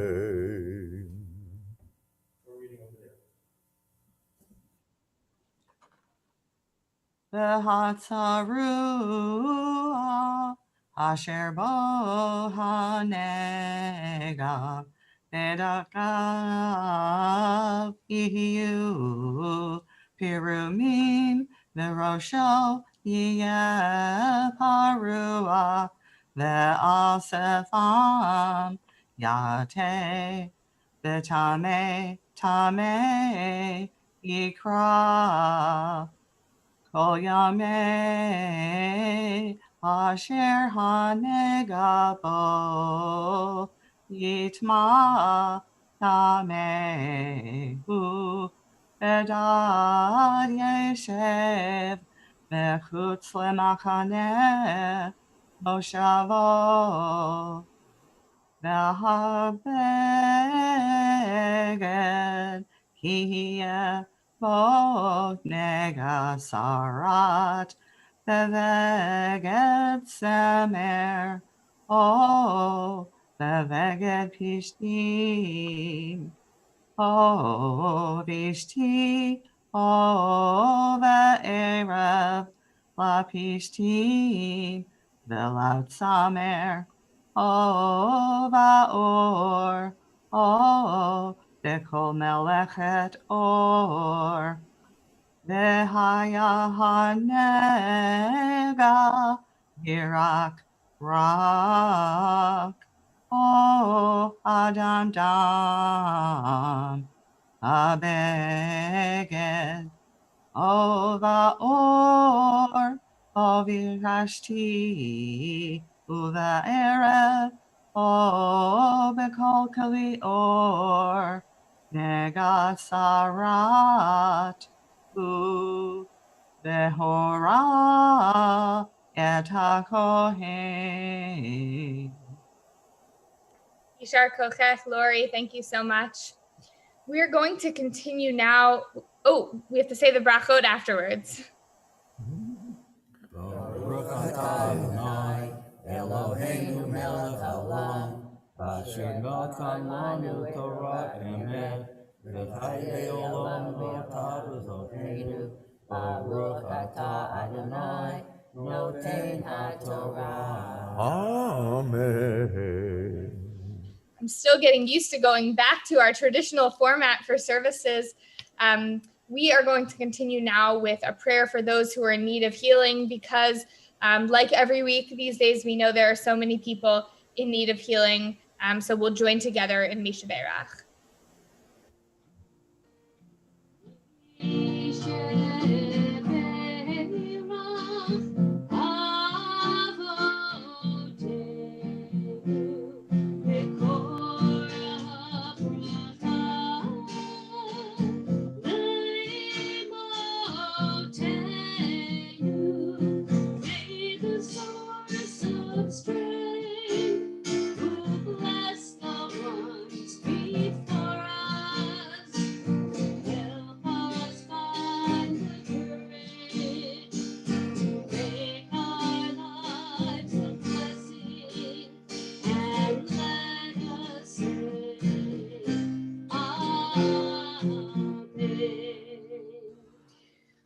V'hatzarua asher bo hanega bedakav ihiu pirumim v'rosho yeh parua ve'asefam yate v'tameh tameh yikra Kol yamei asher hanega bo yitma tamehu bedad yeshev bechutz lemachaneh moshavo v'habeged kihiyeh Bo nega sarat beveged semer o beveged pishtim o vishti o ve'erev la pishtim ve'lat samer o va'or o Bekol melechet or Vehaya hanega Yirak rak O Adam dam Abeged O va'or O virashti Uva erev O bekol kali or Nega sarat u behora et hakohen. Yishar Kochech, Lori, thank you so much. We're going to continue now. Oh, we have to say the brachot afterwards. Baruch atah Adonai Eloheinu melech haolam asher natan lanu Torah emet v'chayei olam v'ata b'zoteinu Baruch atah Adonai noten haTorah. Amen. I'm still getting used to going back to our traditional format for services. We are going to continue now with a prayer for those who are in need of healing because like every week these days, we know there are so many people in need of healing. So we'll join together in Misha Beirach.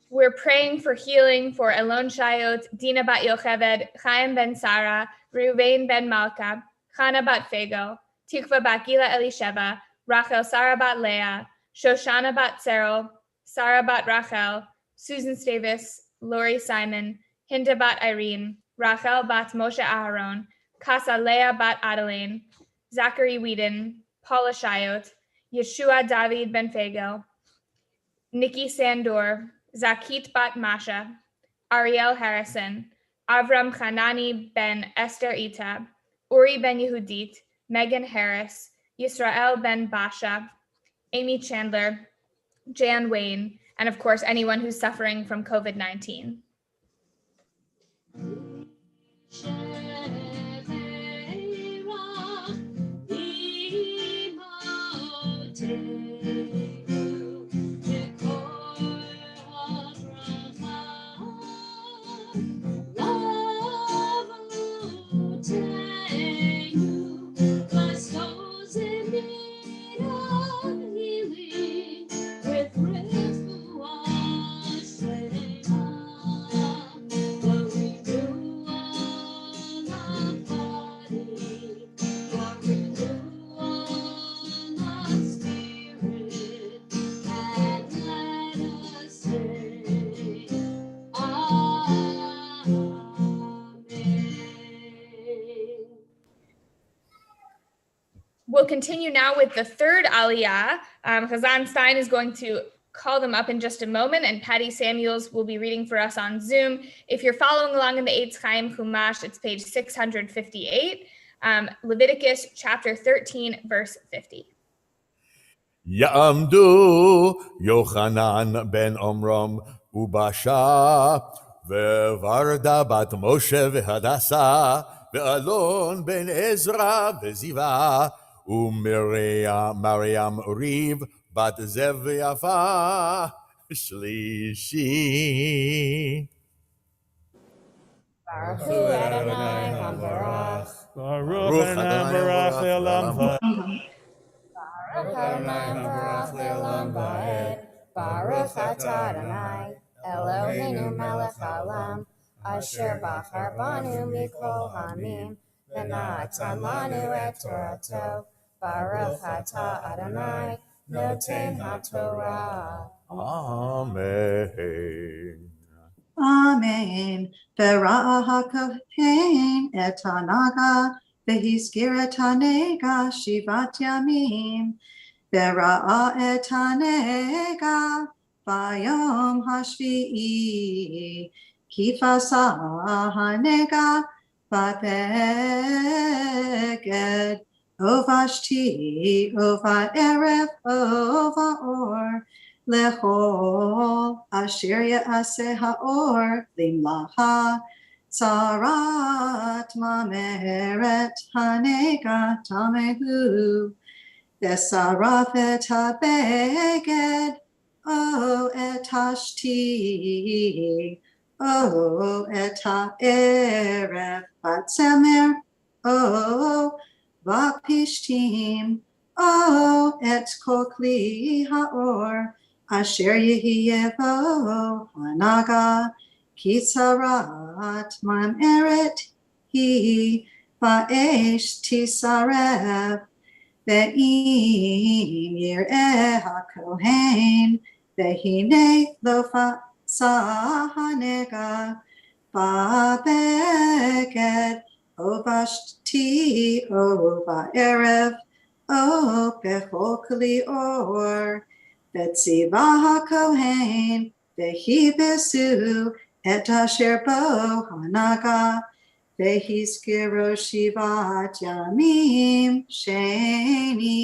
We're praying for healing for Elon Shayot, Dina Bat Yocheved, Chaim Ben Sarah, Reuven Ben Malka, Chana Bat Fego, Tikva Bat Gila Elisheva, Rachel Sarah Bat Leah, Shoshana Bat Serol, Sarah Bat Rachel, Susan Stavis, Lori Simon, Hinda Bat Irene, Rachel Bat Moshe Aharon, Casa Leah Bat Adeline, Zachary Whedon, Paula Shayot, Yeshua David Ben Fego, Nikki Sandor, Zakit Bat Masha, Ariel Harrison, Avram Hanani Ben Esther Ita, Uri Ben Yehudit, Megan Harris, Yisrael Ben Basha, Amy Chandler, Jan Wayne, and of course, anyone who's suffering from COVID-19. We'll continue now with the third Aliyah. Chazan Stein is going to call them up in just a moment, and Patty Samuels will be reading for us on Zoom. If you're following along in the Eitz Chaim Chumash, it's page 658, Leviticus chapter 13, verse 50. Ya'amdu Yochanan ben Omram Ubasha Vevarda bat Moshe v'Hadasa ve'Alon ben Ezra ve'Ziva u'Miriam Riv bat Zev Yafa Shlishi. Baruch Hu Adonai Hambarach. Baruch Adonai Barach Le'olam Va'ed. Baruch Adonai Hambarach Le'olam Va'ed. Baruch Atah Adonai Eloheinu melech haolam asher bachar banu mikol hamim v'natan lanu et Torato. Baruch Atah Adonai noten haTorah. Amen. Amen. Bera'ah HaKohen et hanaga v'hizkir et hanega shivat yamim. Bera'ah et hanega v'yom hashvi'i kifasa hanega v'beged Ovashti, Ova Erev, Ova Or, Lechol, Asher Ya'aseh Ha'or, Limlaha, Sarat Mameret, Hanega Tamehu, Vesarafet HaBeged, O etashti, O et ha'erev batzemer, O vapishtim, O et kokli ha'or, asher yehiyevo hanaga, kitzarat mameret hi, ba'esh tisarev, ve'im yir'eh ha'kohen, Vehine lofa sahanega babeked ovashti ova erev o bechokli or betzivaha kohen vehibesu et asher bo hanaga vehiskiro shivat yamim shenit.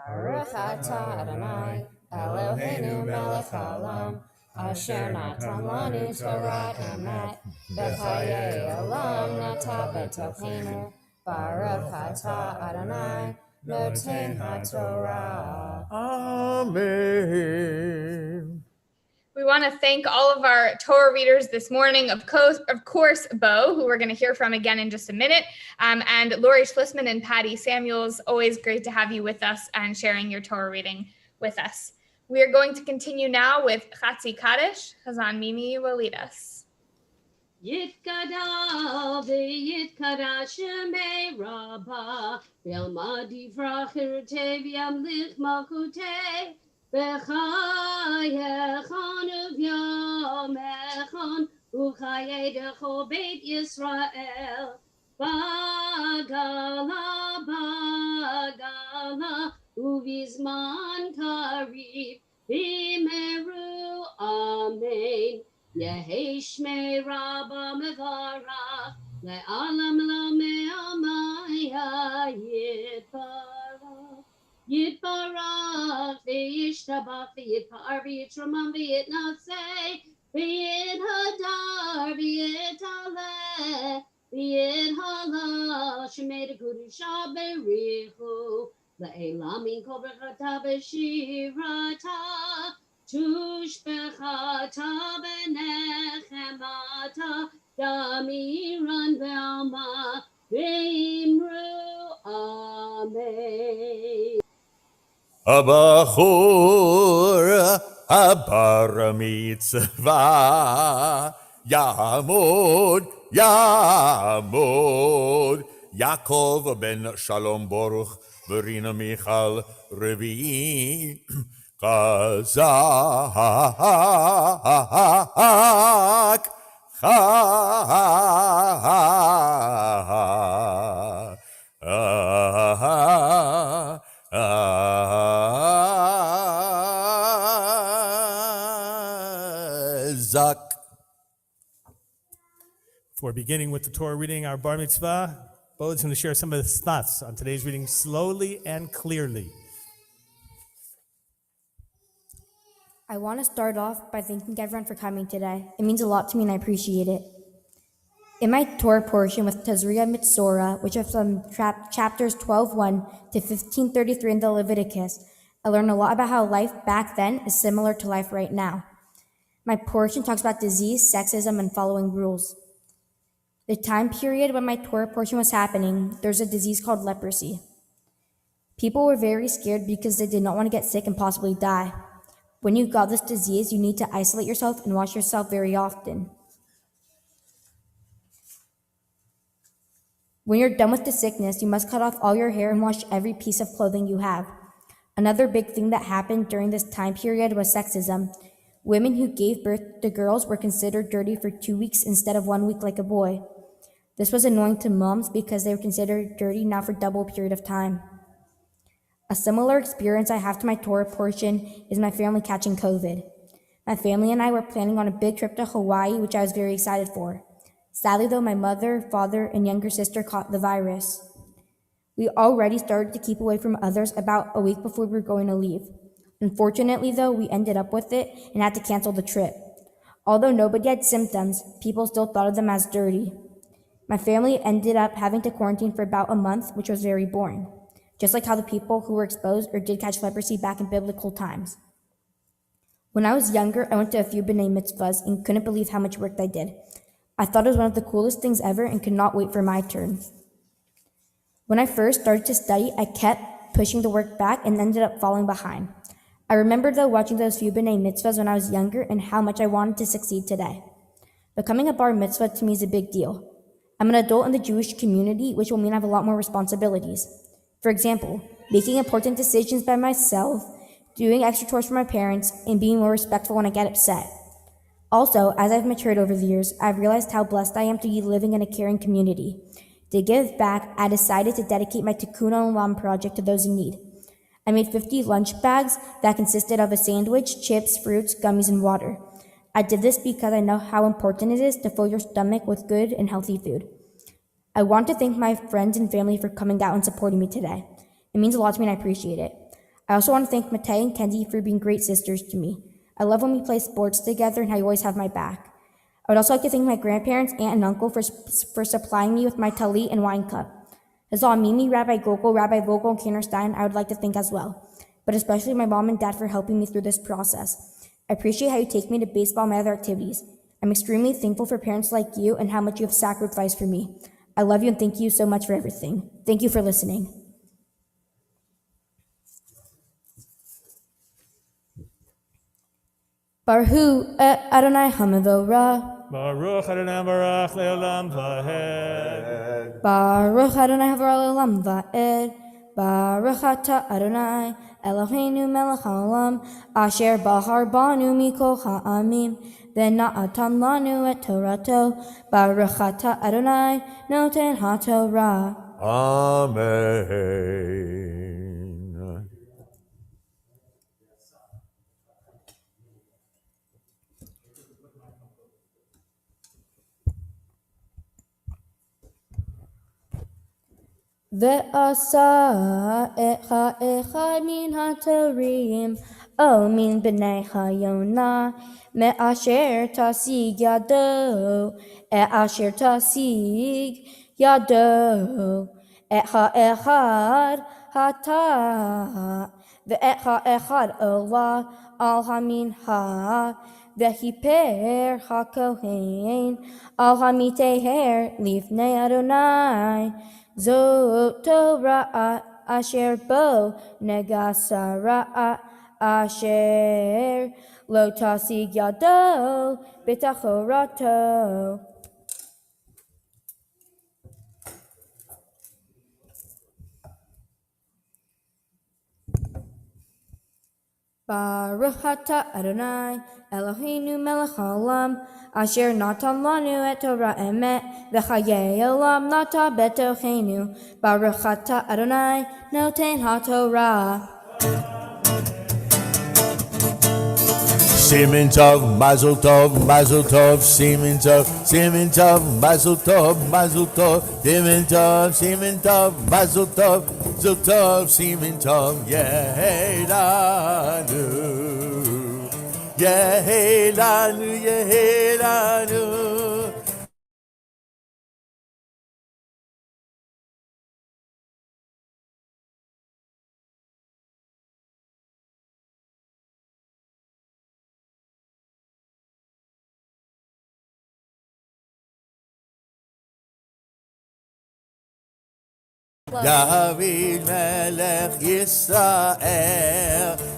Baruch atah Adonai, Eloheinu melech haolam, asher natan lanu Torah emet, v'chayei olam nata b'tocheinu. Baruch atah Adonai, noten haTorah. Amen. We want to thank all of our Torah readers this morning, of course, Beau, who we're going to hear from again in just a minute, and Lori Schlisman and Patty Samuels. Always great to have you with us and sharing your Torah reading with us. We are going to continue now with Chatzi Kaddish. Chazan Mimi will lead us. Yitkada v'yitkada shemei Rabba v'yalmad yivrach irtei v'yamlich malkutei v'chayechon uv'yamechon u'chayedecho beit Yisrael bagala uv'izman karib v'meru amen. Yehi shmei Rabba mevarach le'alam lame'amaya yitbarach v'yishtabach v'yitpar v'yitramam v'yitnatzeh v'yithadar v'yithaleh v'yithala shemei dekudusha berichu le'elamin kol brechata v'shirata Tushbechata benechemata damiran velma v'imru amen. Abachor habar mitzvah Yamod Yaakov ben Shalom Baruch Verina Michal Revi Chazak Chazak. Before beginning with the Torah reading, our bar mitzvah, Beau is going to share some of his thoughts on today's reading slowly and clearly. I want to start off by thanking everyone for coming today. It means a lot to me and I appreciate it. In my Torah portion with Tazria Mitzorah, which is from chapters 12:1 to 15:33 in the Leviticus, I learned a lot about how life back then is similar to life right now. My portion talks about disease, sexism, and following rules. The time period when my Torah portion was happening, there's a disease called leprosy. People were very scared because they did not want to get sick and possibly die. When you got this disease, you need to isolate yourself and wash yourself very often. When you're done with the sickness, you must cut off all your hair and wash every piece of clothing you have. Another big thing that happened during this time period was sexism. Women who gave birth to girls were considered dirty for 2 weeks instead of 1 week like a boy. This was annoying to moms because they were considered dirty now for double period of time. A similar experience I have to my Torah portion is my family catching COVID. My family and I were planning on a big trip to Hawaii, which I was very excited for. Sadly, though, my mother, father, and younger sister caught the virus. We already started to keep away from others about a week before we were going to leave. Unfortunately, though, we ended up with it and had to cancel the trip. Although nobody had symptoms, people still thought of them as dirty. My family ended up having to quarantine for about a month, which was very boring, just like how the people who were exposed or did catch leprosy back in biblical times. When I was younger, I went to a few B'nai Mitzvahs and couldn't believe how much work I did. I thought it was one of the coolest things ever and could not wait for my turn. When I first started to study, I kept pushing the work back and ended up falling behind. I remember, though, watching those few B'nai Mitzvahs when I was younger and how much I wanted to succeed today. Becoming a bar mitzvah to me is a big deal. I'm an adult in the Jewish community, which will mean I have a lot more responsibilities. For example, making important decisions by myself, doing extra chores for my parents, and being more respectful when I get upset. Also, as I've matured over the years, I've realized how blessed I am to be living in a caring community. To give back, I decided to dedicate my Tikkun Olam project to those in need. I made 50 lunch bags that consisted of a sandwich, chips, fruits, gummies, and water. I did this because I know how important it is to fill your stomach with good and healthy food. I want to thank my friends and family for coming out and supporting me today. It means a lot to me and I appreciate it. I also want to thank Matei and Kendi for being great sisters to me. I love when we play sports together and how you always have my back. I would also like to thank my grandparents, aunt, and uncle for supplying me with my talit and wine cup. Hazal Mimi, Rabbi Gogol, Rabbi Vogel, and Cantor Stein, I would like to thank as well, but especially my mom and dad for helping me through this process. I appreciate how you take me to baseball and my other activities. I'm extremely thankful for parents like you and how much you have sacrificed for me. I love you and thank you so much for everything. Thank you for listening. Baruch Adonai Hamavorah. Baruch Adonai Barach Le'olam Vahed. Baruch Adonai Havarah Le'olam Vaed. Baruch Atah Adonai Eloheinu Melech Haolam Asher Bahar Banu Mikol Ha'amim V'na'atan Lanu Et Torato. Baruch Atah Adonai Noten HaTorah. Amen. Ve'asa echa echad min hatorim, o min b'nei hayona, me'asher tasig yado, e'asher tasig yado, echa echad hata, ve'echa echad ola al hamin ha, ve'hiper hakohen, al hamiteher lifnei Adonai. Zot Torah asher Beau negasara asher lo tasig yado b'tachorato. Baruch atah Adonai Eloheinu melech haolam asher natan lanu et Torah emet v'chayei olam nata betochenu. Baruch atah Adonai noten haTorah. Simin Tov, Mazel Tov, Mazel Tov, Simin Tov, Simin Tov, Mazel Tov, Mazel Tov, Simin Tov, Simin Tov, Mazel Tov, Mazel Tov, Simin Tov, Yehelanu, Yehelanu, Yehelanu. David Melech Yisrael,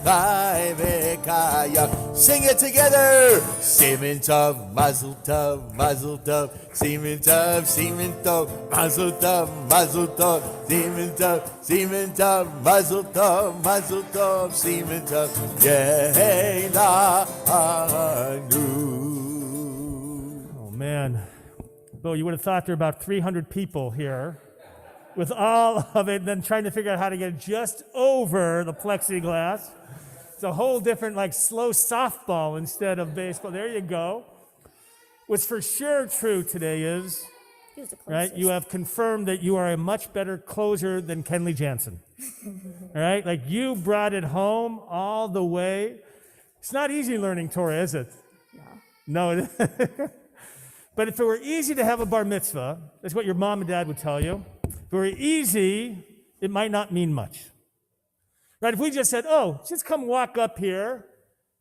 Chai v'Kayak. Sing it together. Simin Tov, Mazel Tov, Mazel Tov, Simin Tov, Simin Tov, Mazel Tov, Mazel Tov, Simin Tov, Simin Tov, Mazel Tov, Mazel Tov, Simin Tov, Yehelanu. Oh man, Beau, you would have thought there were about 300 people here with all of it, then trying to figure out how to get just over the plexiglass. It's a whole different, like, slow softball instead of baseball. There you go. What's for sure true today is, Who's the right, closest? you have confirmed that you are a much better closer than Kenley Jansen. All right, like you brought it home all the way. It's not easy learning Torah, is it? No. But if it were easy to have a bar mitzvah, that's what your mom and dad would tell you. If it were easy, it might not mean much. Right? If we just said, oh, just come walk up here,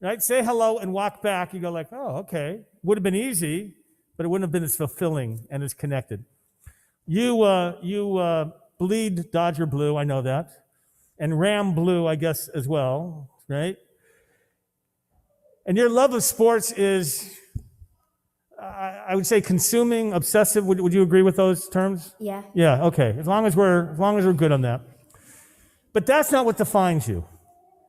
right? Say hello and walk back, you go like, oh, okay. Would have been easy, but it wouldn't have been as fulfilling and as connected. You bleed Dodger blue, I know that. And Ram blue, I guess, as well, right? And your love of sports is, I would say, consuming, obsessive. Would you agree with those terms? Yeah. Yeah, okay. As long as we're good on that. But that's not what defines you.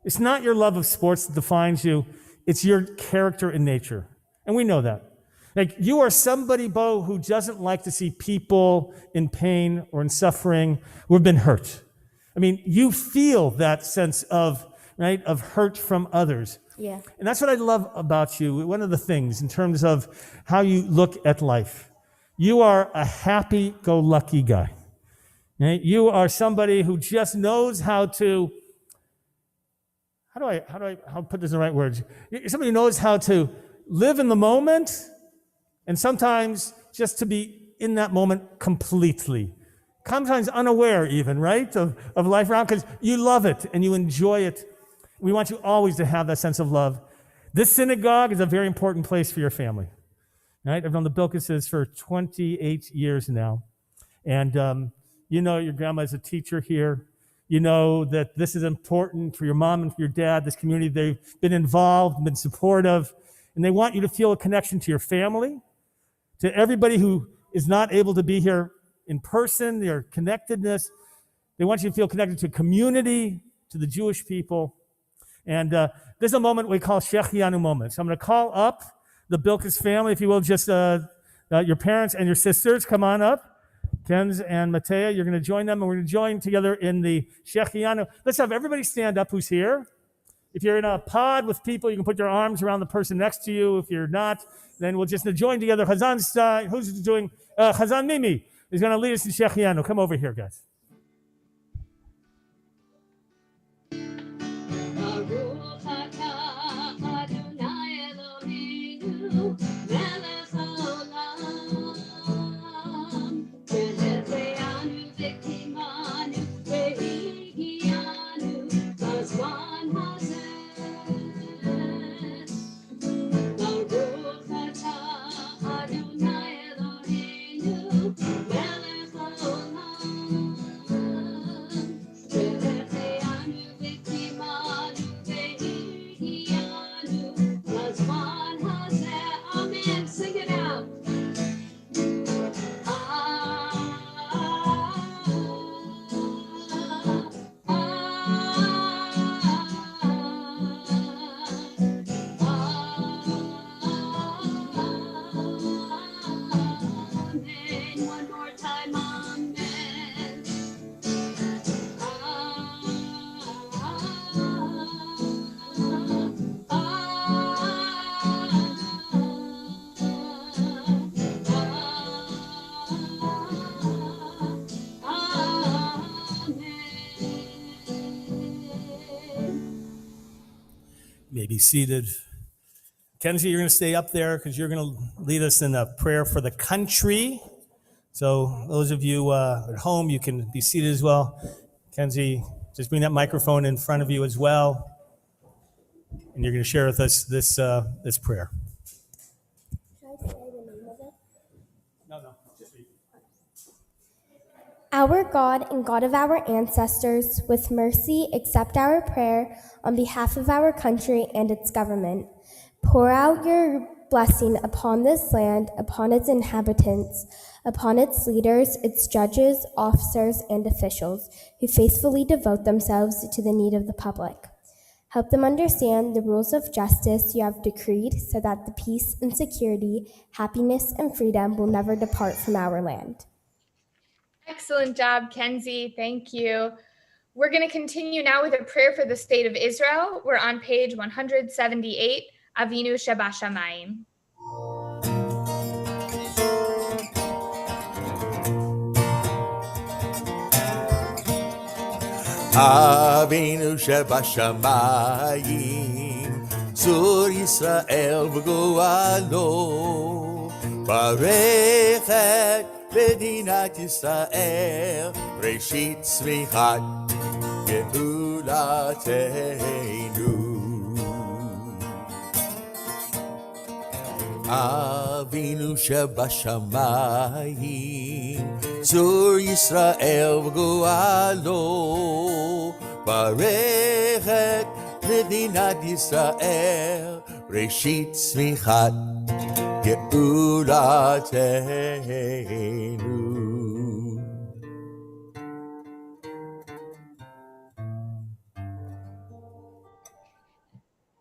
It's not your love of sports that defines you. It's your character and nature. And we know that. Like, you are somebody, Beau, who doesn't like to see people in pain or in suffering who have been hurt. I mean, you feel that sense of, right, of hurt from others. Yeah. And that's what I love about you. One of the things in terms of how you look at life. You are a happy-go-lucky guy. Right? You are somebody who just knows how to, how do I put this in the right words? You're somebody who knows how to live in the moment and sometimes just to be in that moment completely. Sometimes unaware even, right, of life around, because you love it and you enjoy it. We want you always to have that sense of love. This synagogue is a very important place for your family. Right? I've known the Bilkisses for 28 years now. And you know your grandma is a teacher here. You know that this is important for your mom and for your dad, this community. They've been involved, been supportive, and they want you to feel a connection to your family, to everybody who is not able to be here in person, their connectedness. They want you to feel connected to community, to the Jewish people. And this is a moment we call Shechianu moment. So I'm going to call up the Bilkiss family, if you will, just your parents and your sisters. Come on up. Kenz and Matea, you're going to join them, and we're going to join together in the Shechianu. Let's have everybody stand up who's here. If you're in a pod with people, you can put your arms around the person next to you. If you're not, then we'll just join together. Chazan, who's doing? Chazan Mimi is going to lead us in Shechianu. Come over here, guys. Be seated. Kenzie, you're going to stay up there because you're going to lead us in a prayer for the country. So those of you at home, you can be seated as well. Kenzie, just bring that microphone in front of you as well. And you're going to share with us this prayer. Should I say the name of it? No, just read. Our God and God of our ancestors, with mercy accept our prayer on behalf of our country and its government. Pour out your blessing upon this land, upon its inhabitants, upon its leaders, its judges, officers, and officials, who faithfully devote themselves to the need of the public. Help them understand the rules of justice you have decreed so that the peace and security, happiness, and freedom will never depart from our land. Excellent job, Kenzie. Thank you. We're going to continue now with a prayer for the state of Israel. We're on page 178, Avinu Shebashamayim. אבינו שבשמיים, צור ישראל וגואלו, ברך את מדינת ישראל, ראשית צמיחת גאולתנו. אבינו שבשמיים, צור ישראל וגואלו, ברך את מדינת ישראל, ראשית צמיחת גאולתנו.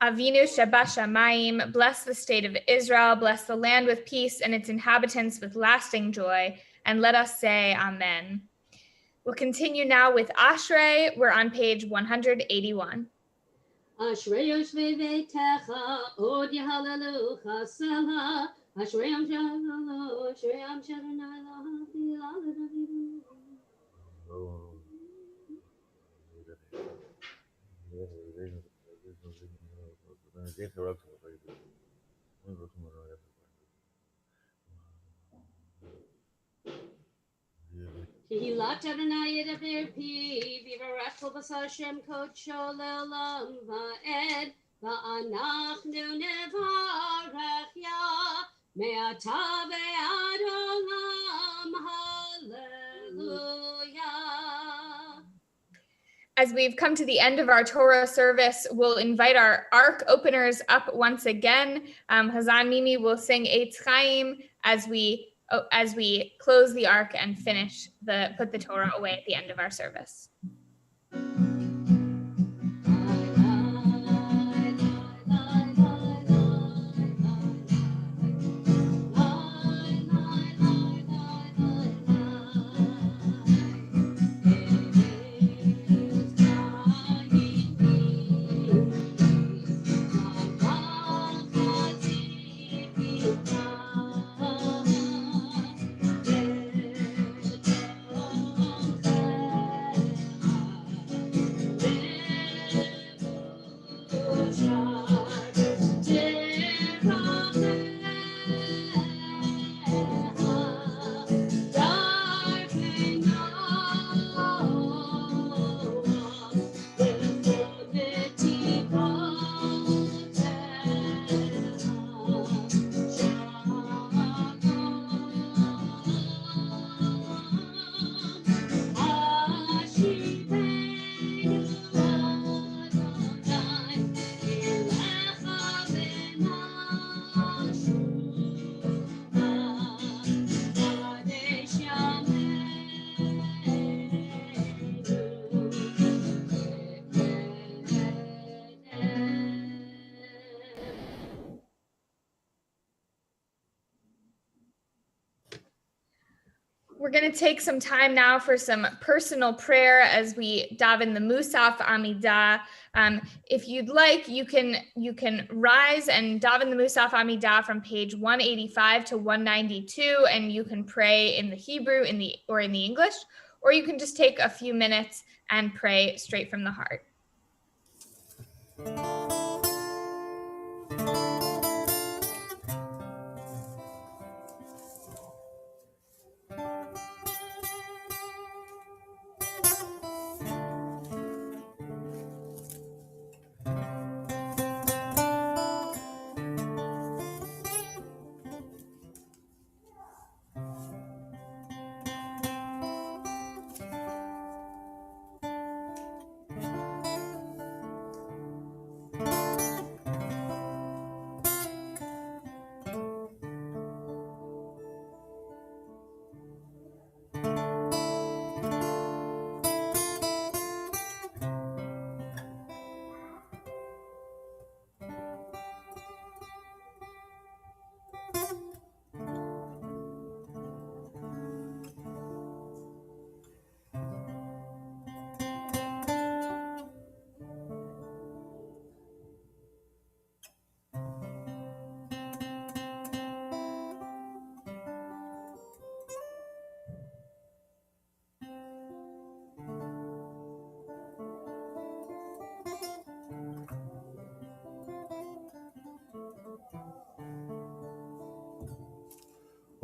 Avinu Sheba Shamayim, bless the state of Israel, bless the land with peace and its inhabitants with lasting joy, and let us say Amen. We'll continue now with Ashrei. We're on page 181. Ashrei yoshvei beitecha, od yehalelucha selah. Ashrei yam shalom, ashrei yam shalom, Tehillat Adonai yedaber pi, v'yivarech kol basar Hashem kodsho le'olam va'ed, va'anachnu nevarech ya, me'ata ve'ad olam, hallelujah. As we've come to the end of our Torah service, we'll invite our ark openers up once again. Hazan Mimi will sing Eitz Chaim as we close the ark and put the Torah away at the end of our service. We're going to take some time now for some personal prayer as we daven the Musaf Amidah. If you'd like, you can rise and daven the Musaf Amidah from page 185 to 192, and you can pray in the Hebrew or in the English, or you can just take a few minutes and pray straight from the heart.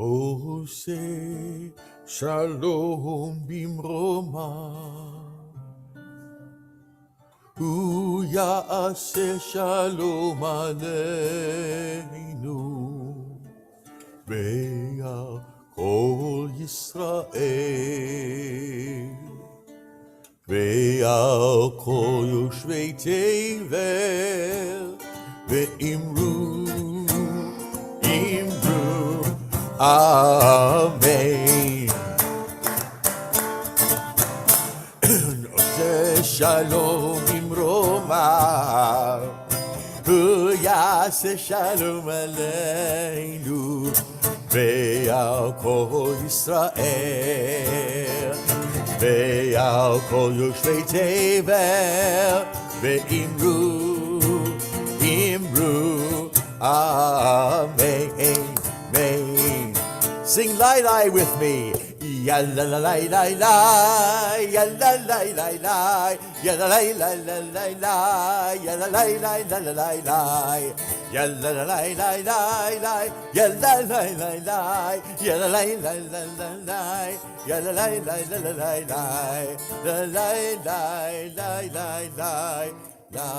עושה שלום במרומה, הוא יעשה שלום עלינו ועל כל ישראל ועל כל יושבי תבל, ואמרו אמן. עושה שלום במרומה, הוא יעשה שלום עלינו ועל כל ישראל ועל כל יושבי תבל, ואמרו amen, amen. Sing lai lai with me. Ya la la la la la, ya la la la la, ya la la la la la la, ya la la la la la la, ya la la la la la, ya la la la la, ya la la la la la, ya la la la la la la, la la la la la.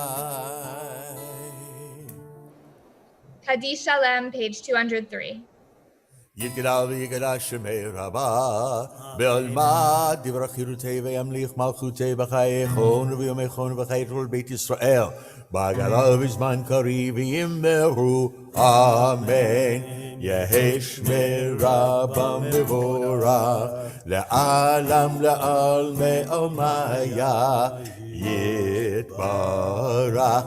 Kaddish Shalem, page 203. יגדל ויגדל שמי רבה, בעלמא דברי חירותי וימליך מלכותי בחייכון וביומכון ובחיי כל בית ישראל, בגדל בזמן קריב ויאמרו אמן. יהי שמי רבה מבורך, לעלם לעלמי עלמיה יתברך.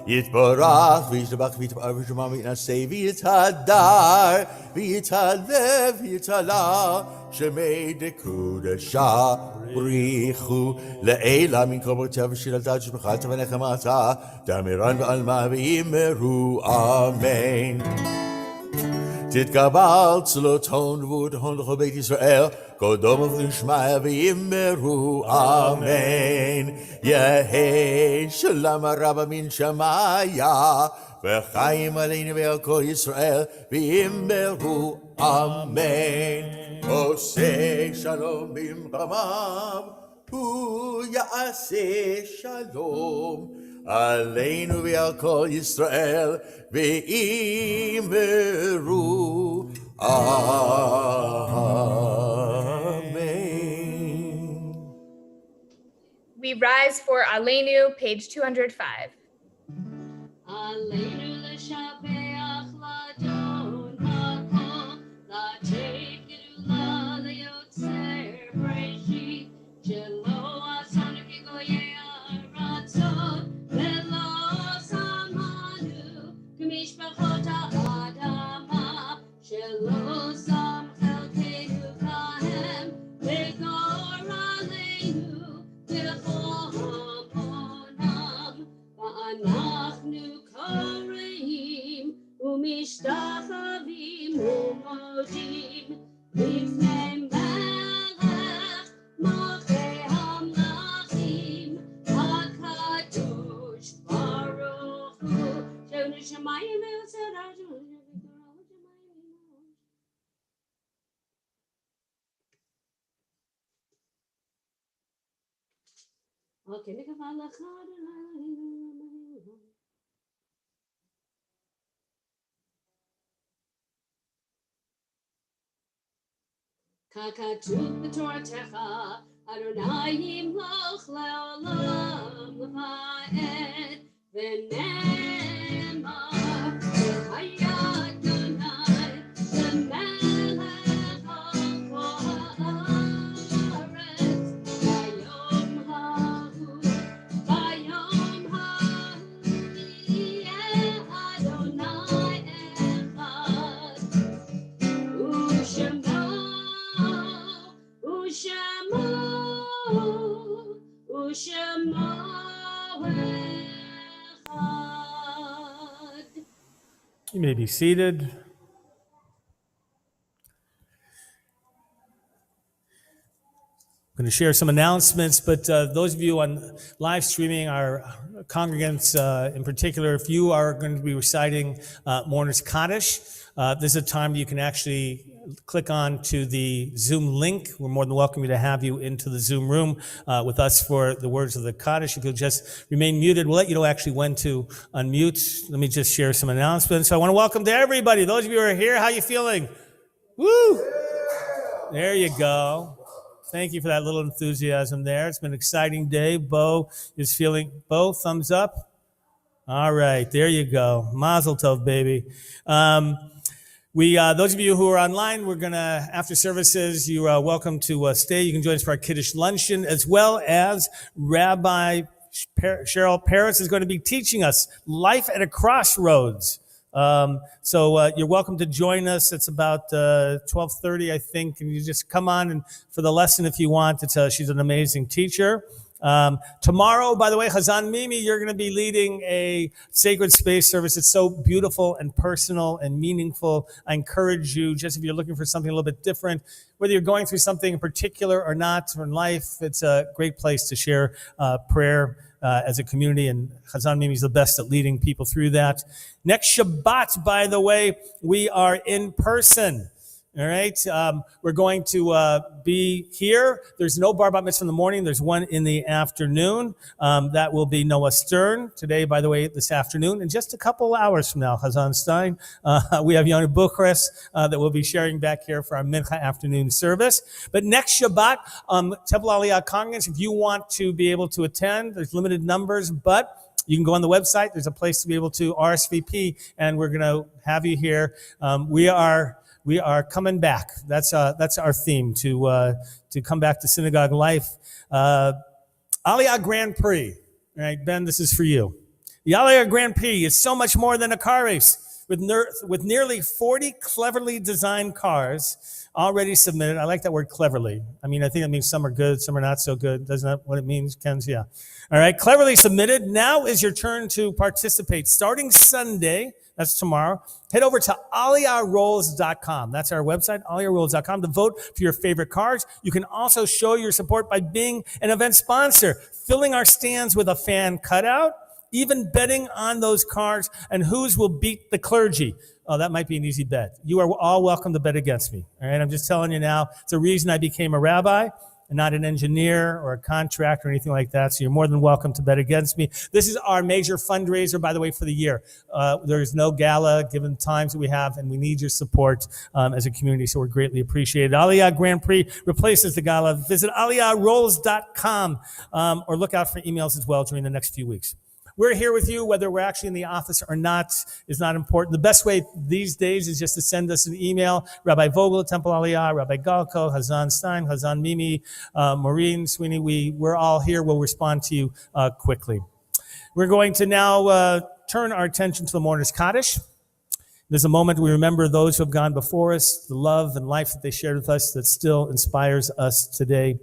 יתברך וישתבח ויתפאר וישמע ויתנשא ויתהדר ויתהלל ויתעלה, שמי דקודשה בריחו לעילה מן כל ברכה ושילתה ושמחתה ונחמתה, דמירן ועלמה ויאמרו אמן. תתקבל צלותון ובטחון לכל בית ישראל, קודום ונשמע ויאמרו אמן. יהי שלום רבה מן שמיה, וחיים עלינו ועל כל ישראל ויאמרו אמן. עושה שלום במרומם, הוא יעשה שלום עלינו ועל כל ישראל ואמרו amen. We rise for Aleinu, page 205. Aleinu l'shabeach l'adon ha'kol, l'teit gedula l'yotzer breshit, shelo asanu kigoyei ha'aratzot, velo samanu k'mishpachot ha'adama, shelo sam chelkeinu kahem, v'gor aleinu v'chol ha'monam, va'anachnu koreim u'mishtachavim u'modim lifnei melech malchei hamlachim hakadosh baruch hu shonu shamayim ve'otzeraju. Okay, nikavah lecha Adonai. Kakatuv b'toratecha, Adonai yimloch le'olam v'ha'ed v'ne'emar v'haya Adonai le'melech ha'kol ha'aretz v'yom ha'hu yeh Adonai echad u'shemo echad. You may be seated. I'm going to share some announcements, but those of you on live streaming, our congregants in particular, if you are going to be reciting Mourner's Kaddish, this is a time you can actually click on to the Zoom link. We're more than welcome to have you into the Zoom room with us for the words of the Kaddish. If you'll just remain muted, we'll let you know actually when to unmute. Let me just share some announcements. So I want to welcome to everybody. Those of you who are here, how you feeling? Woo! There you go. Thank you for that little enthusiasm there. It's been an exciting day. Beau is feeling, Beau, thumbs up. All right, there you go. Mazel tov, baby. Those of you who are online, we're gonna, after services, you are welcome to stay. You can join us for our Kiddush luncheon, as well as Rabbi Cheryl Paris is going to be teaching us life at a crossroads. So you're welcome to join us. It's about 12:30, I think, and you just come on and for the lesson if you want. She's an amazing teacher. Tomorrow, by the way, Chazan Mimi, you're going to be leading a sacred space service. It's so beautiful and personal and meaningful. I encourage you, just if you're looking for something a little bit different, whether you're going through something in particular or not or in life, it's a great place to share prayer as a community, and Chazan Mimi is the best at leading people through that. Next Shabbat, by the way, we are in person. All right, we're going to be here. There's no bar bat mitzvah in the morning. There's one in the afternoon. That will be Noah Stern today, by the way, this afternoon. In just a couple hours from now, Chazan Stein, we have Yonah Buchres that will be sharing back here for our Mincha afternoon service. But next Shabbat, Temple Aliyah congregants, if you want to be able to attend, there's limited numbers, but you can go on the website. There's a place to be able to RSVP, and we're going to have you here. We are coming back. That's our theme, to come back to synagogue life. Aliyah Grand Prix. All right, Ben, this is for you. The Aliyah Grand Prix is so much more than a car race. With nearly 40 cleverly designed cars already submitted. I like that word cleverly. I mean, I think that means some are good, some are not so good. Doesn't that what it means, Ken's? Yeah. All right, cleverly submitted. Now is your turn to participate. Starting Sunday, that's tomorrow, head over to aliyahrolls.com. That's our website, aliyahrolls.com, to vote for your favorite cars. You can also show your support by being an event sponsor, filling our stands with a fan cutout, even betting on those cars and whose will beat the clergy. Oh, that might be an easy bet. You are all welcome to bet against me. All right, I'm just telling you now, it's a reason I became a rabbi and not an engineer or a contractor or anything like that. So you're more than welcome to bet against me. This is our major fundraiser, by the way, for the year. There is no gala given the times that we have, and we need your support as a community, so we're greatly appreciated. Aliyah Grand Prix replaces the gala. Visit aliyahrolls.com or look out for emails as well during the next few weeks. We're here with you, whether we're actually in the office or not is not important. The best way these days is just to send us an email. Rabbi Vogel, Temple Aliyah, Rabbi Galko, Chazan Stein, Chazan Mimi, Maureen, Sweeney, we're all here. We'll respond to you quickly. We're going to now turn our attention to the Mourner's Kaddish. There's a moment we remember those who have gone before us, the love and life that they shared with us that still inspires us today.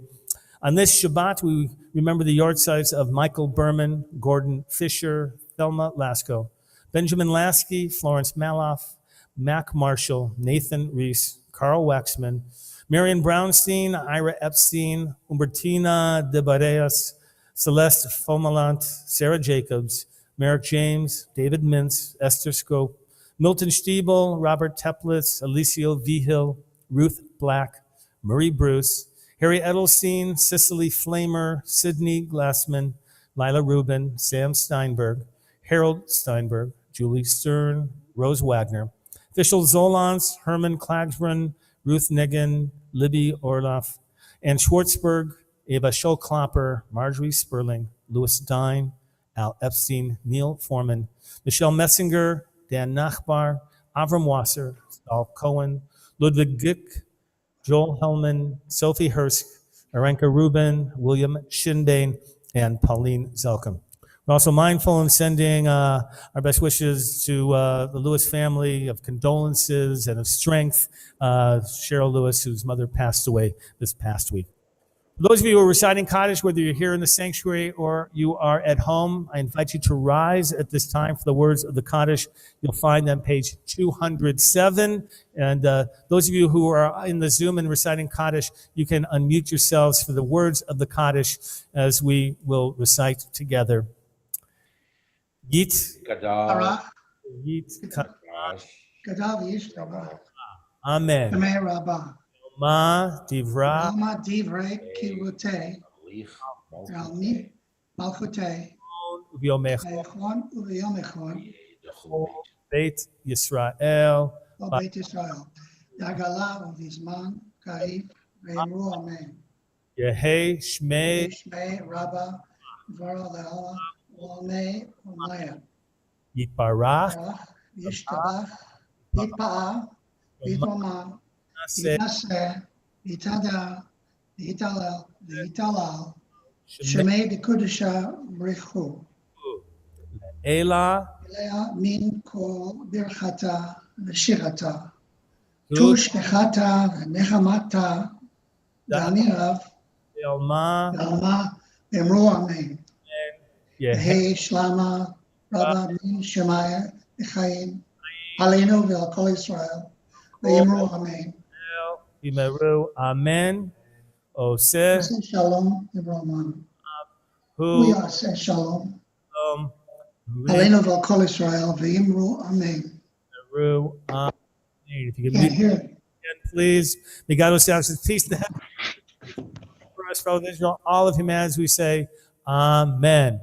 On this Shabbat, we remember the yahrzeits of Michael Berman, Gordon Fisher, Thelma Lasko, Benjamin Lasky, Florence Maloff, Mac Marshall, Nathan Reese, Carl Waxman, Marion Brownstein, Ira Epstein, Umbertina de Barreas, Celeste Fomalant, Sarah Jacobs, Merrick James, David Mintz, Esther Scope, Milton Stiebel, Robert Teplitz, Alicio Vigil, Ruth Black, Marie Bruce, Harry Edelstein, Cicely Flamer, Sidney Glassman, Lila Rubin, Sam Steinberg, Harold Steinberg, Julie Stern, Rose Wagner, Fischl Zolans, Herman Klagsbrunn, Ruth Negan, Libby Orloff, Ann Schwartzberg, Ava Schollklopper, Marjorie Sperling, Louis Dine, Al Epstein, Neil Foreman, Michelle Messinger, Dan Nachbar, Avram Wasser, Saul Cohen, Ludwig Gick, Joel Hellman, Sophie Hursk, Arenka Rubin, William Shinbane, and Pauline Zelkum. We're also mindful in sending our best wishes to the Lewis family of condolences and of strength. Cheryl Lewis, whose mother passed away this past week. Those of you who are reciting Kaddish, whether you're here in the sanctuary or you are at home, I invite you to rise at this time for the words of the Kaddish. You'll find them page 207. And those of you who are in the Zoom and reciting Kaddish, you can unmute yourselves for the words of the Kaddish as we will recite together. Yit, Kaddish. Yit, Gadal Yishtabah. Amen. Shema Rabbah. Ma divra Alma Divrei Kilute. Almi Malchute. v'yomech Echon Uviyomechon. Beit Yisrael. O Beit Israel. Dagala Uvizman Kaif. Ve'emru Amen. Yehei Shmei Shmei Rabbah. Vara Le'ala. Olnei Olnaya. Yitbarach Yishtabach. Yitpa'ah. Yitomam. Nase Yitnaseh. Yitada. Yitalel. Yitalal. Shemei B'Kudusha Brichu. Ela Elea min kol birchata v'shirata. Tush kechata v'nechamata v'amirav Elma v'alma v'emru amen. Yehei Hey shlama rabba min shemaya v'chaim aleinu v'al kol Yisrael v'emru amen. Imeru Amen. Oseh Say shalom v'roman. Hu We are say shalom aleinu v'al kol Yisrael v'emru amen. Imeru Amen. If you can Can't meet hear it. again, please. May God establish His peace in the heaven for us, fellow Israel, all of humanity. We say Amen.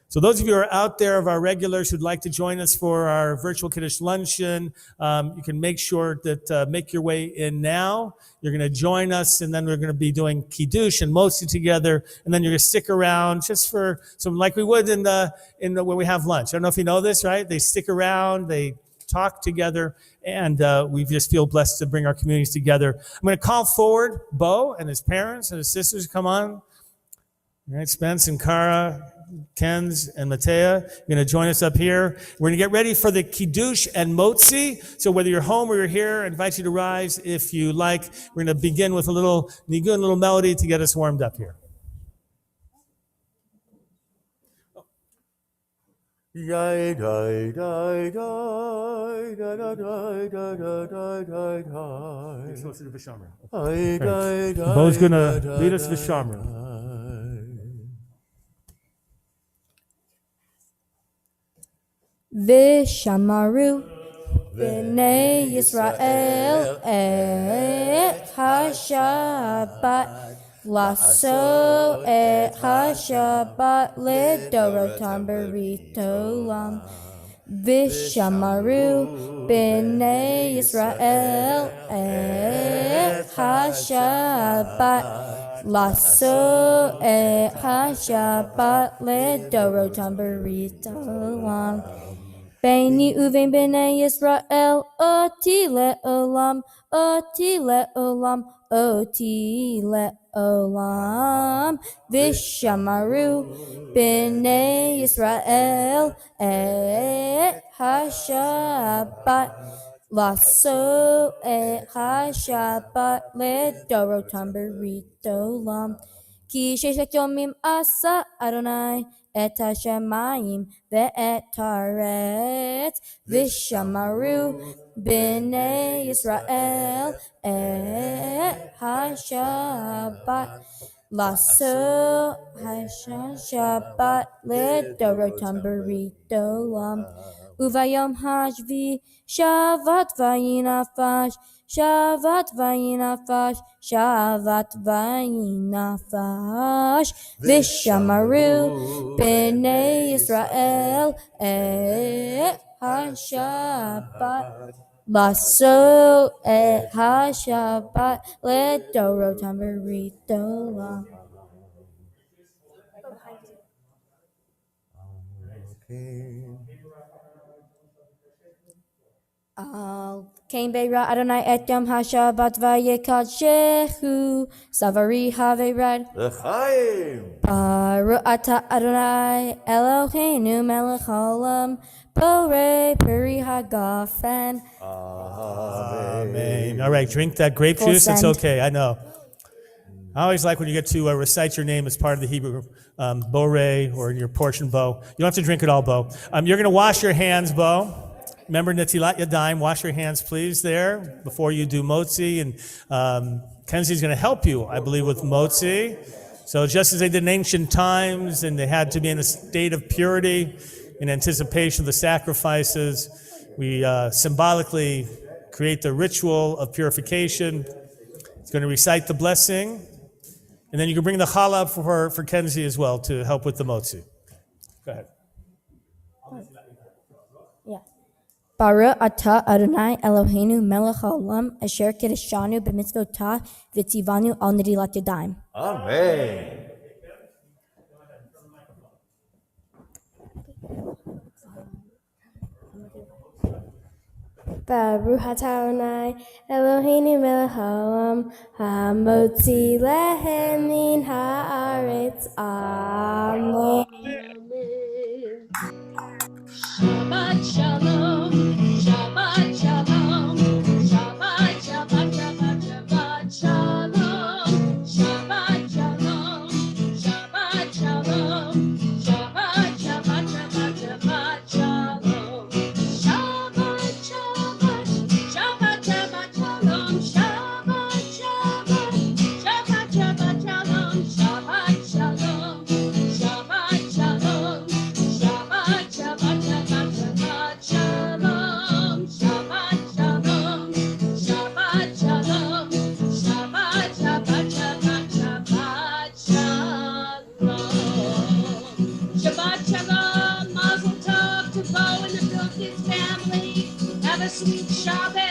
So those of you who are out there of our regulars who'd like to join us for our virtual Kiddush luncheon, you can make sure that make your way in now. You're going to join us, and then we're going to be doing Kiddush and Motzi together, and then you're going to stick around just for some, like we would in the when we have lunch. I don't know if you know this, right? They stick around, they talk together, and we just feel blessed to bring our communities together. I'm going to call forward Beau and his parents and his sisters. Come on. All right, Spence and Kara, Kenz and Matea, you're going to join us up here. We're going to get ready for the Kiddush and Motzi. So whether you're home or you're here, I invite you to rise if you like. We're going to begin with a little nigun, a little melody to get us warmed up here. Die, die, die, die, die, die, die, die, die, die, die. Beau's going to lead us Vishamra. V'shamaru b'nei Yisrael et ha-Shabbat laso et ha-Shabbat lidorotam beritolam. V'shamaru b'nei Yisrael et ha-Shabbat laso et ha-Shabbat lidorotam beritolam. Beini uvein b'nei Yisrael oti le'olam, oti le'olam, oti le'olam. V'shamaru b'nei Yisrael et ha-Shabbat laso et ha-Shabbat lidorotam beritolam. Ki sheshek yomim asa Adonai et ha-shemayim ve'et haaretz v'shamaru b'nei Yisrael et ha-Shabbat laso ha-Shabbat lidorotam beritolam. Uvayom hashvi shavat vayinafash, shavat vayinafash, shavat vayinafash. V'shamaru b'nei Yisrael et ha-Shabbat laso et ha-Shabbat lidorotam beritolam. Al Kain Beira Adonai et Yom HaShabbat Vayekadshehu Savari Haverad L'chaim. Baruch Ata Adonai Eloheinu Melech Haolam Borei Peri Hagafen. Amen. All right, drink that grape Full juice. It's send. okay. I know. I always like when you get to recite your name as part of the Hebrew Borei or in your portion, Beau. You don't have to drink it all, Beau. You're going to wash your hands, Beau. Remember Netilat Yadayim, wash your hands, please, there before you do motzi. And Kenzie's going to help you, I believe, with motzi. So just as they did in ancient times and they had to be in a state of purity in anticipation of the sacrifices, we symbolically create the ritual of purification. It's going to recite the blessing. And then you can bring the challah for Kenzie as well to help with the motzi. Go ahead. Yeah. Baruch atah Adonai Eloheinu melech haolam asher kiddushanu b'mitzvotah v'tzivanu al nedilat yadayim. Amen. Baruch atah Adonai Eloheinu melech haolam hamotzi lehem min haaretz. Amen. Shabbat shalom, Shabbat shalom, Shabbat, Shabbat, Shabbat, Shabbat shalom, Shabbat shalom, Shabbat shalom, Shabbat, Shabbat, Shabbat, Shabbat shalom, Shabbat, Shabbat, Shabbat, Shabbat shalom, Shabbat, Shabbat, Shabbat, Shabbat shalom, Shabbat shalom, Shabbat shalom, Shabbat, Shabbat, Shabbat, Shabbat shalom, Shabbat shalom, Shabbat shalom, Shabbat, Shabbat, Shabbat, Shabbat shalom. Shabbat shalom, mazel tov to Beau and the Bilkiss family. Have a sweet Shabbat.